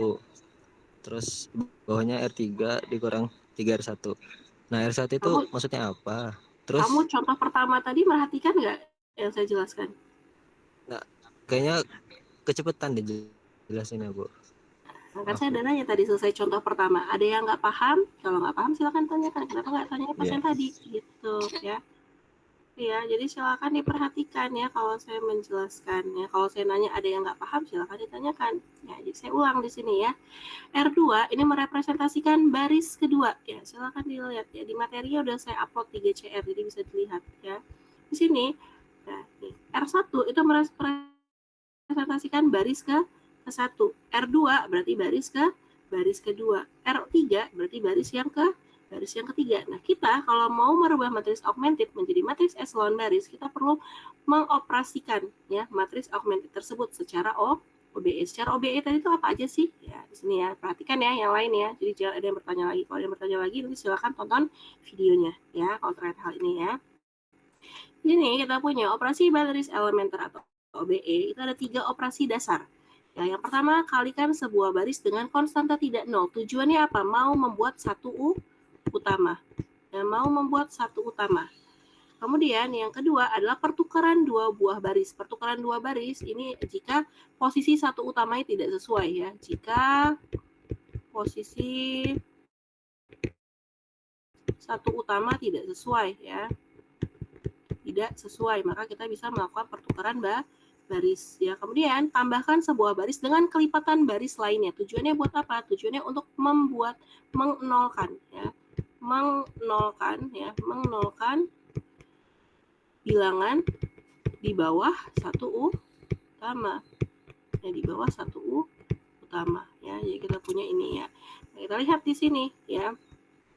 S3: terus bawahnya R3 dikurang 3R1. Nah R1 itu maksudnya apa? Terus
S1: kamu contoh pertama tadi merhatikan nggak yang saya jelaskan?
S3: Nah, kayaknya kecepetan deh jelasinnya Bu.
S1: Kan saya udah nanya tadi selesai contoh pertama. Ada yang nggak paham? Kalau nggak paham silakan tanyakan. Kenapa nggak tanya pas yang tadi? Gitu ya. Ya, jadi silakan diperhatikan ya kalau saya menjelaskan ya. Kalau saya nanya ada yang nggak paham silakan ditanyakan. Ya, jadi saya ulang di sini ya. R2 ini merepresentasikan baris kedua ya. Silakan dilihat ya. Di materinya udah saya upload 3CR jadi bisa dilihat ya. Di sini nah, R1 itu merepresentasikan baris ke 1. R2 berarti baris ke baris kedua. R3 berarti baris yang ketiga. Nah, kita kalau mau merubah matriks augmented menjadi matriks echelon baris, kita perlu mengoperasikan ya matriks augmented tersebut secara OBE. Secara OBE tadi itu apa aja sih? Ya, di sini ya. Perhatikan ya yang lain ya. Jadi jangan ada yang bertanya lagi. Kalau ada yang bertanya lagi, nanti silakan tonton videonya ya kalau terkait hal ini ya. Di sini kita punya operasi baris elementer atau OBE, itu ada 3 operasi dasar. Ya, yang pertama, kalikan sebuah baris dengan konstanta tidak nol. Tujuannya apa? Mau membuat satu utama. Ya, mau membuat satu utama. Kemudian yang kedua adalah pertukaran dua buah baris. Pertukaran dua baris ini jika posisi satu utamanya tidak sesuai ya. Jika posisi satu utama tidak sesuai ya. Tidak sesuai, maka kita bisa melakukan pertukaran baris ya. Kemudian tambahkan sebuah baris dengan kelipatan baris lainnya. Tujuannya buat apa? Tujuannya untuk mengnolkan ya. Mengnolkan bilangan di bawah satu utama. Ya, di bawah satu utama ya. Jadi kita punya ini ya. Nah, kita lihat di sini ya.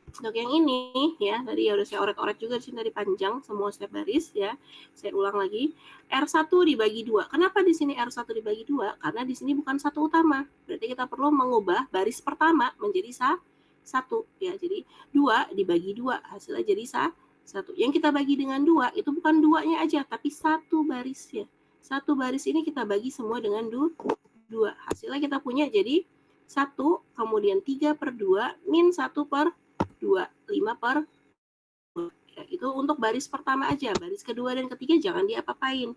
S1: Untuk yang ini ya, tadi udah saya oret-oret juga di sini tadi panjang semua step baris ya. Saya ulang lagi. R1 dibagi 2. Kenapa di sini R1 dibagi 2? Karena di sini bukan satu utama. Berarti kita perlu mengubah baris pertama menjadi satu ya. Jadi 2 dibagi 2 hasilnya jadi satu. Yang kita bagi dengan 2 itu bukan 2-nya aja tapi satu baris ya. Satu baris ini kita bagi semua dengan 2. Hasilnya kita punya jadi 1, kemudian 3/2 min 1/2, 5/2. Ya, itu untuk baris pertama aja. Baris kedua dan ketiga jangan diapa-apain.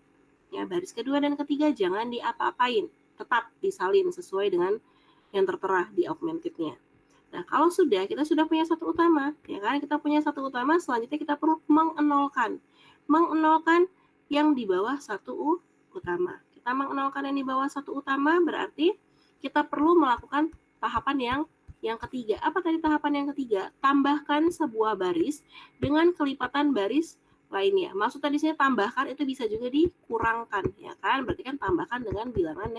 S1: Ya, baris kedua dan ketiga jangan diapa-apain. Tetap disalin sesuai dengan yang tertera di augmentednya. Nah, kalau kita sudah punya satu utama, ya kan? Kita punya satu utama, selanjutnya kita perlu mengenolkan. Mengenolkan yang di bawah satu utama. Kita mengenolkan yang di bawah satu utama berarti kita perlu melakukan tahapan yang ketiga. Apa tadi tahapan yang ketiga? Tambahkan sebuah baris dengan kelipatan baris lainnya. Maksud tadi saya tambahkan itu bisa juga dikurangkan, ya kan? Berarti kan tambahkan dengan bilangan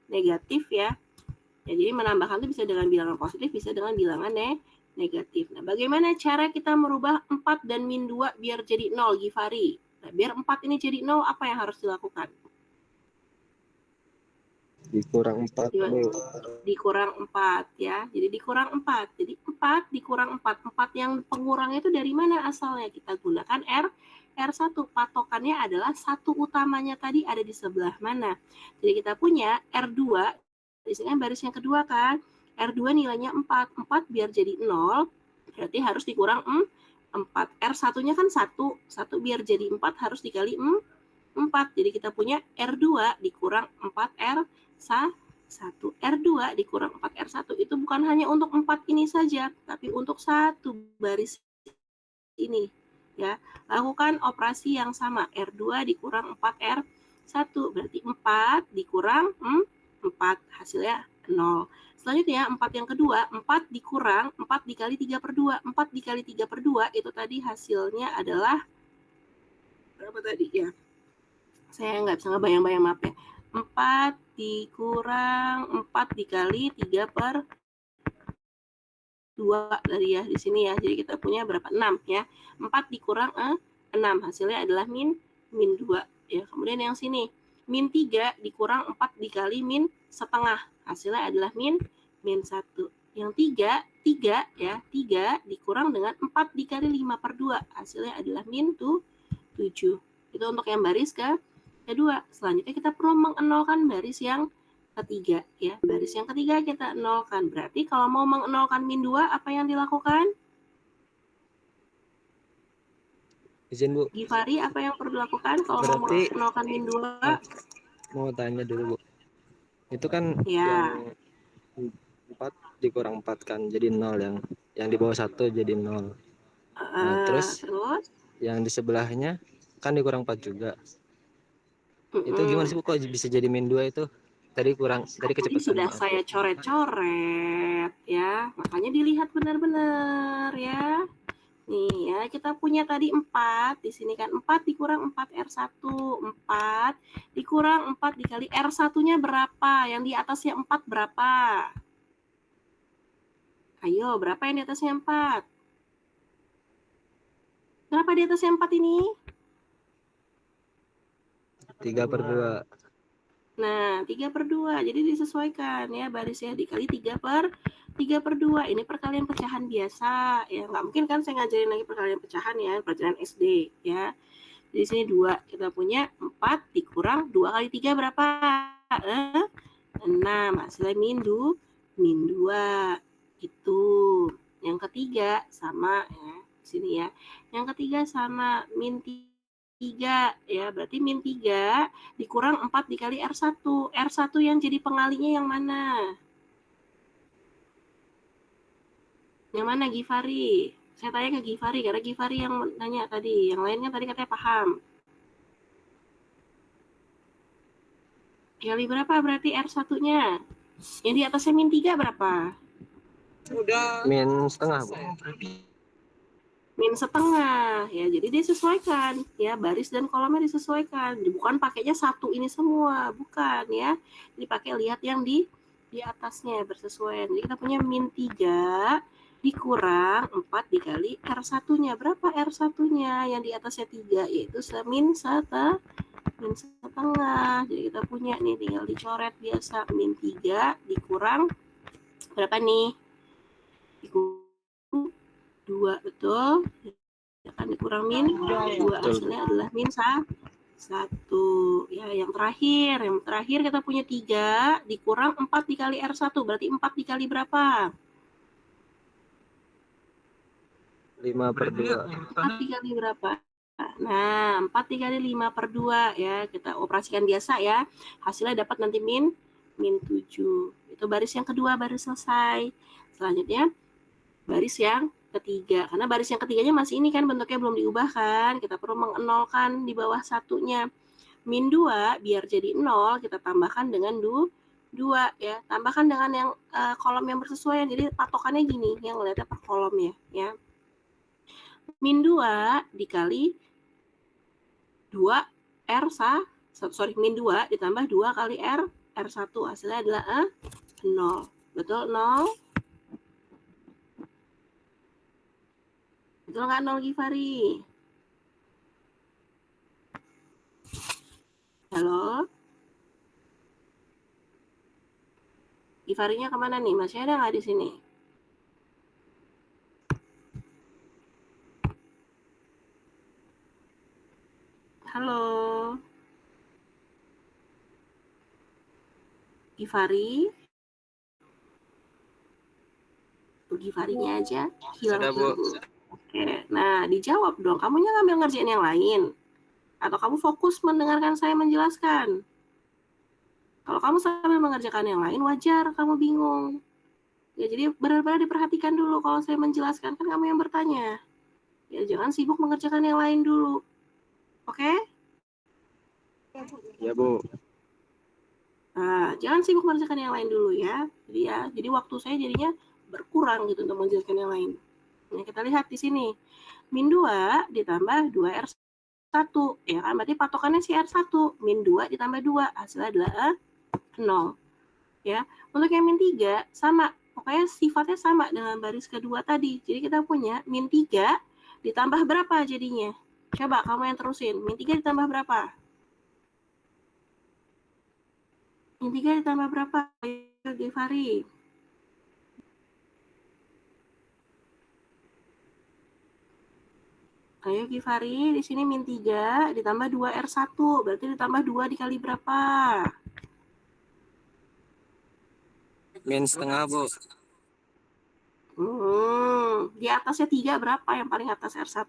S1: negatif ya. Ya, jadi menambahkan itu bisa dengan bilangan positif, bisa dengan bilangan negatif. Nah, bagaimana cara kita merubah 4 dan min 2 biar jadi 0, Gifari? Nah, biar 4 ini jadi 0, apa yang harus dilakukan?
S3: Dikurang 4, Bu.
S1: Dikurang 4 ya. Jadi dikurang 4. Jadi 4 dikurang 4. 4 yang pengurangnya itu dari mana asalnya? Kita gunakan R1. Patokannya adalah satu utamanya tadi ada di sebelah mana. Jadi kita punya R2. Di sini baris yang kedua kan. R2 nilainya 4. 4 biar jadi 0. Berarti harus dikurang 4. R1-nya kan 1. 1 biar jadi 4 harus dikali 4. Jadi kita punya R2 dikurang 4R1. 1 R2 dikurang 4 R1 itu bukan hanya untuk 4 ini saja, tapi untuk satu baris ini ya. Lakukan operasi yang sama, R2 dikurang 4 R1 berarti 4 dikurang 4 hasilnya 0. Selanjutnya 4 yang kedua, 4 dikurang 4 dikali 3/2. 4 dikali 3/2 itu tadi hasilnya adalah berapa tadi ya? Saya nggak bisa ngebayang-bayang, maaf ya. 4 dikurang 4 dikali 3/2 tadi ya di sini ya. Jadi kita punya berapa? 6 ya. 4 dikurang 6 hasilnya adalah min 2 ya. Kemudian yang sini min 3 dikurang 4 dikali min setengah hasilnya adalah min 1. Yang 3 ya. 3 dikurang dengan 4 dikali 5/2 hasilnya adalah min 7. Itu untuk yang baris kedua. Selanjutnya kita perlu mengenolkan baris yang ketiga ya. Baris yang ketiga kita nolkan. Berarti kalau mau mengenolkan min 2 apa yang dilakukan?
S3: Izin, Bu.
S1: Gifari, apa yang perlu dilakukan kalau mau mengenolkan min 2?
S3: Mau tanya dulu, Bu. Itu kan
S1: ya.
S3: Yang 4 dikurang 4 kan jadi 0, yang di bawah 1 jadi 0. Nah, terus yang di sebelahnya kan dikurang 4 juga. Itu gimana sih, Bu, kok bisa jadi min 2 itu? Tadi kecepatan.
S1: Sudah saya coret-coret ya. Makanya dilihat benar-benar ya. Nih ya, kita punya tadi 4. Di sini kan 4 dikurang 4 R1. 4 dikurang 4 dikali R1-nya berapa? Yang di atasnya 4 berapa? Ayo, berapa yang di atasnya 4? Berapa di atasnya 4 ini?
S3: 3/2.
S1: Nah, 3/2. Jadi disesuaikan ya, barisnya dikali 3/2. Ini perkalian pecahan biasa. Ya, nggak mungkin kan saya ngajarin lagi perkalian pecahan ya, pelajaran SD ya. Di sini 2. Kita punya 4 dikurang 2 kali 3 berapa? 6. Hasilnya min 2. Itu. Yang ketiga sama ya. Di sini ya. Yang ketiga sama min 3 ya. Berarti min 3 dikurang 4 dikali R1. R1 yang jadi pengalinya yang mana? Yang mana Givari? Saya tanya ke Givari karena Givari yang nanya tadi. Yang lainnya tadi katanya paham. Kali berapa berarti R1-nya? Yang di atasnya min 3 berapa?
S3: Min setengah, Bu.
S1: Min setengah ya, jadi disesuaikan ya, baris dan kolomnya disesuaikan, bukan pakainya satu ini semua, bukan ya, dipakai lihat yang di atasnya bersesuaian. Jadi kita punya min 3 dikurang 4 dikali R1-nya. Berapa R1-nya? Yang di atasnya 3, yaitu min setengah. Jadi kita punya nih, tinggal dicoret biasa, min 3 dikurang berapa nih? Dikurang 2, betul. Akan dikurang min 2, hasilnya adalah min 1 ya. Yang terakhir kita punya 3 dikurang 4 dikali R1, berarti 4 dikali berapa?
S3: 5/2.
S1: 4 dikali berapa? Nah, 4 dikali 5/2 ya, kita operasikan biasa ya, hasilnya dapat nanti min 7. Itu baris yang kedua, baru selesai. Selanjutnya baris yang ketiga, karena baris yang ketiganya masih ini kan, bentuknya belum diubah kan, kita perlu mengenolkan di bawah satunya. Min 2 biar jadi 0 kita tambahkan dengan 2 ya, tambahkan dengan yang kolom yang bersesuaian. Jadi patokannya gini, yang ngeliatnya per kolom ya. Min 2 dikali 2 min 2 ditambah 2 kali R1, hasilnya adalah 0. Betul 0? Betul nggak 0 Givari? Halo? Givarinya kemana nih? Masih ada nggak di sini? Halo? Givari? Givarinya aja hilang.
S3: Sudah, Bu.
S1: Oke, nah dijawab dong. Kamunya ngambil ngerjain yang lain? Atau kamu fokus mendengarkan saya menjelaskan? Kalau kamu sambil mengerjakan yang lain, wajar kamu bingung. Ya, jadi benar-benar diperhatikan dulu kalau saya menjelaskan, kan kamu yang bertanya. Ya, jangan sibuk mengerjakan yang lain dulu. Oke?
S3: Ya, Bu.
S1: Nah, jangan sibuk mengerjakan yang lain dulu ya. Jadi waktu saya jadinya berkurang gitu untuk menjelaskan yang lain. Nah, kita lihat di sini. Min 2 ditambah 2R1. Ya kan, berarti patokannya si R1. Min 2 ditambah 2. Hasilnya adalah 0. Ya, untuk yang min 3 sama. Pokoknya sifatnya sama dengan baris kedua tadi. Jadi kita punya min 3 ditambah berapa jadinya? Coba kamu yang terusin. Min 3 ditambah berapa? Min 3 ditambah berapa? Ayo, Givari. Ayo Givari, di sini min 3 ditambah 2R1. Berarti ditambah 2 dikali berapa?
S3: Min setengah, Bu.
S1: Di atasnya 3 berapa yang paling atas R1?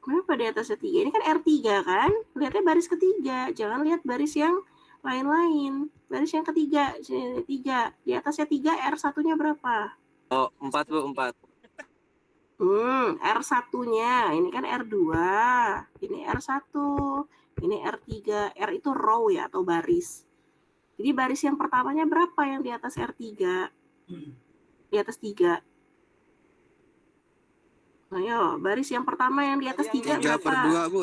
S1: Kenapa di atasnya 3? Ini kan R3 kan? Lihatnya baris ketiga, jangan lihat baris yang lain-lain. Baris yang ketiga, sini 3. Di atasnya 3, R1-nya berapa?
S3: Oh, 4, Bu, 4.
S1: R1-nya, ini kan R2, ini R1, ini R3. R itu row ya, atau baris. Jadi baris yang pertamanya berapa yang di atas R3? Di atas 3. Ayo, baris yang pertama yang di atas 3 berapa?
S3: 3/2, Bu.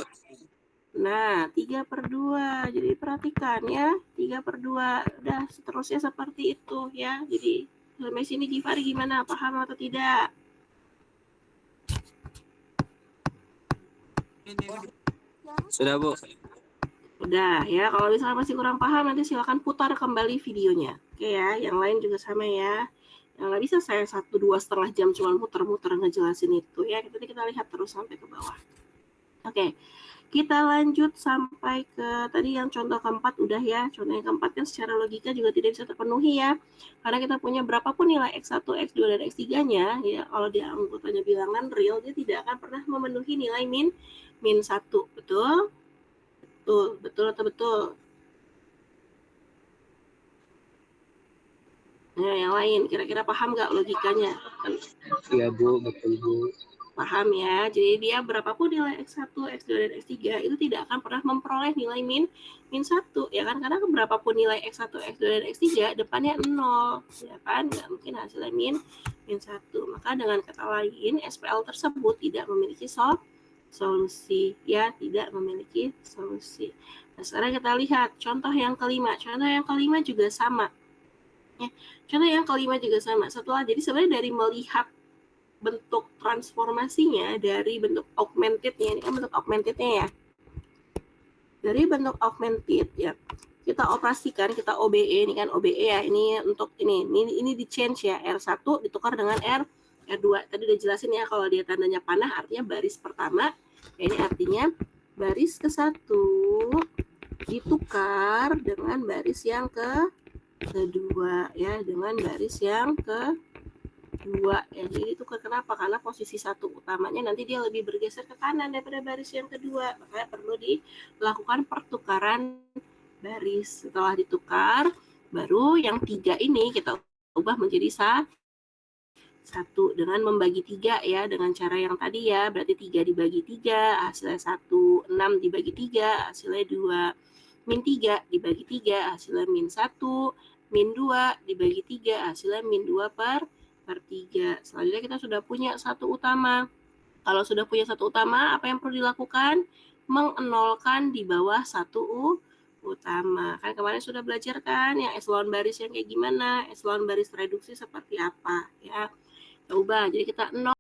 S1: Nah, 3/2. Jadi perhatikan ya, 3/2. Udah seterusnya seperti itu ya. Jadi sampai sini Givari gimana? Paham atau tidak?
S3: Sudah, Bu.
S1: Udah ya, kalau misalnya masih kurang paham nanti silakan putar kembali videonya. Oke ya, yang lain juga sama ya. Yang nggak bisa saya 1-2,5 jam cuma muter-muter ngejelasin itu ya. Nanti kita lihat terus sampai ke bawah. Oke, kita lanjut sampai ke tadi yang contoh keempat udah ya. Contoh yang keempat kan secara logika juga tidak bisa terpenuhi ya. Karena kita punya berapapun nilai X1, X2, dan X3-nya, ya kalau dia anggotanya bilangan real, dia tidak akan pernah memenuhi nilai min 1. Betul? Betul atau betul? Nah, yang lain, kira-kira paham nggak logikanya?
S2: Iya Bu, betul Bu.
S1: Paham ya, jadi dia berapapun nilai X1, X2, dan X3 itu tidak akan pernah memperoleh nilai min 1, ya kan? Karena berapapun nilai X1, X2, dan X3 depannya 0, ya kan? Nggak mungkin hasilnya min 1. Maka dengan kata lain, SPL tersebut tidak memiliki solusi, ya, tidak memiliki solusi. Nah, sekarang kita lihat contoh yang kelima. Contoh yang kelima juga sama. Ya, contoh yang kelima juga sama. Setelah, jadi sebenarnya dari melihat bentuk transformasinya dari bentuk augmentednya, ini kan bentuk augmentednya ya. Dari bentuk augmented ya, kita operasikan, kita OBE, ini kan OBE ya, ini untuk ini di change ya, R1 ditukar dengan R2. Tadi udah jelasin ya, kalau dia tandanya panah artinya baris pertama, ya ini artinya baris ke-1 ditukar dengan baris yang kedua ya, dengan baris yang kedua ya. Jadi itu kenapa? Karena posisi satu utamanya nanti dia lebih bergeser ke kanan daripada baris yang kedua, makanya perlu dilakukan pertukaran baris. Setelah ditukar, baru yang 3 ini kita ubah menjadi 1 dengan membagi 3 ya, dengan cara yang tadi ya. Berarti 3 dibagi 3 hasilnya 1, 6 dibagi 3 hasilnya 2, min 3 dibagi 3 hasilnya min 1, min 2 dibagi 3 hasilnya min 2/3. Selanjutnya kita sudah punya satu utama. Kalau sudah punya satu utama, apa yang perlu dilakukan? Mengenolkan di bawah satu utama. Kan kemarin sudah belajar kan yang eselon baris yang kayak gimana, eselon baris reduksi seperti apa ya. Coba, jadi kita 0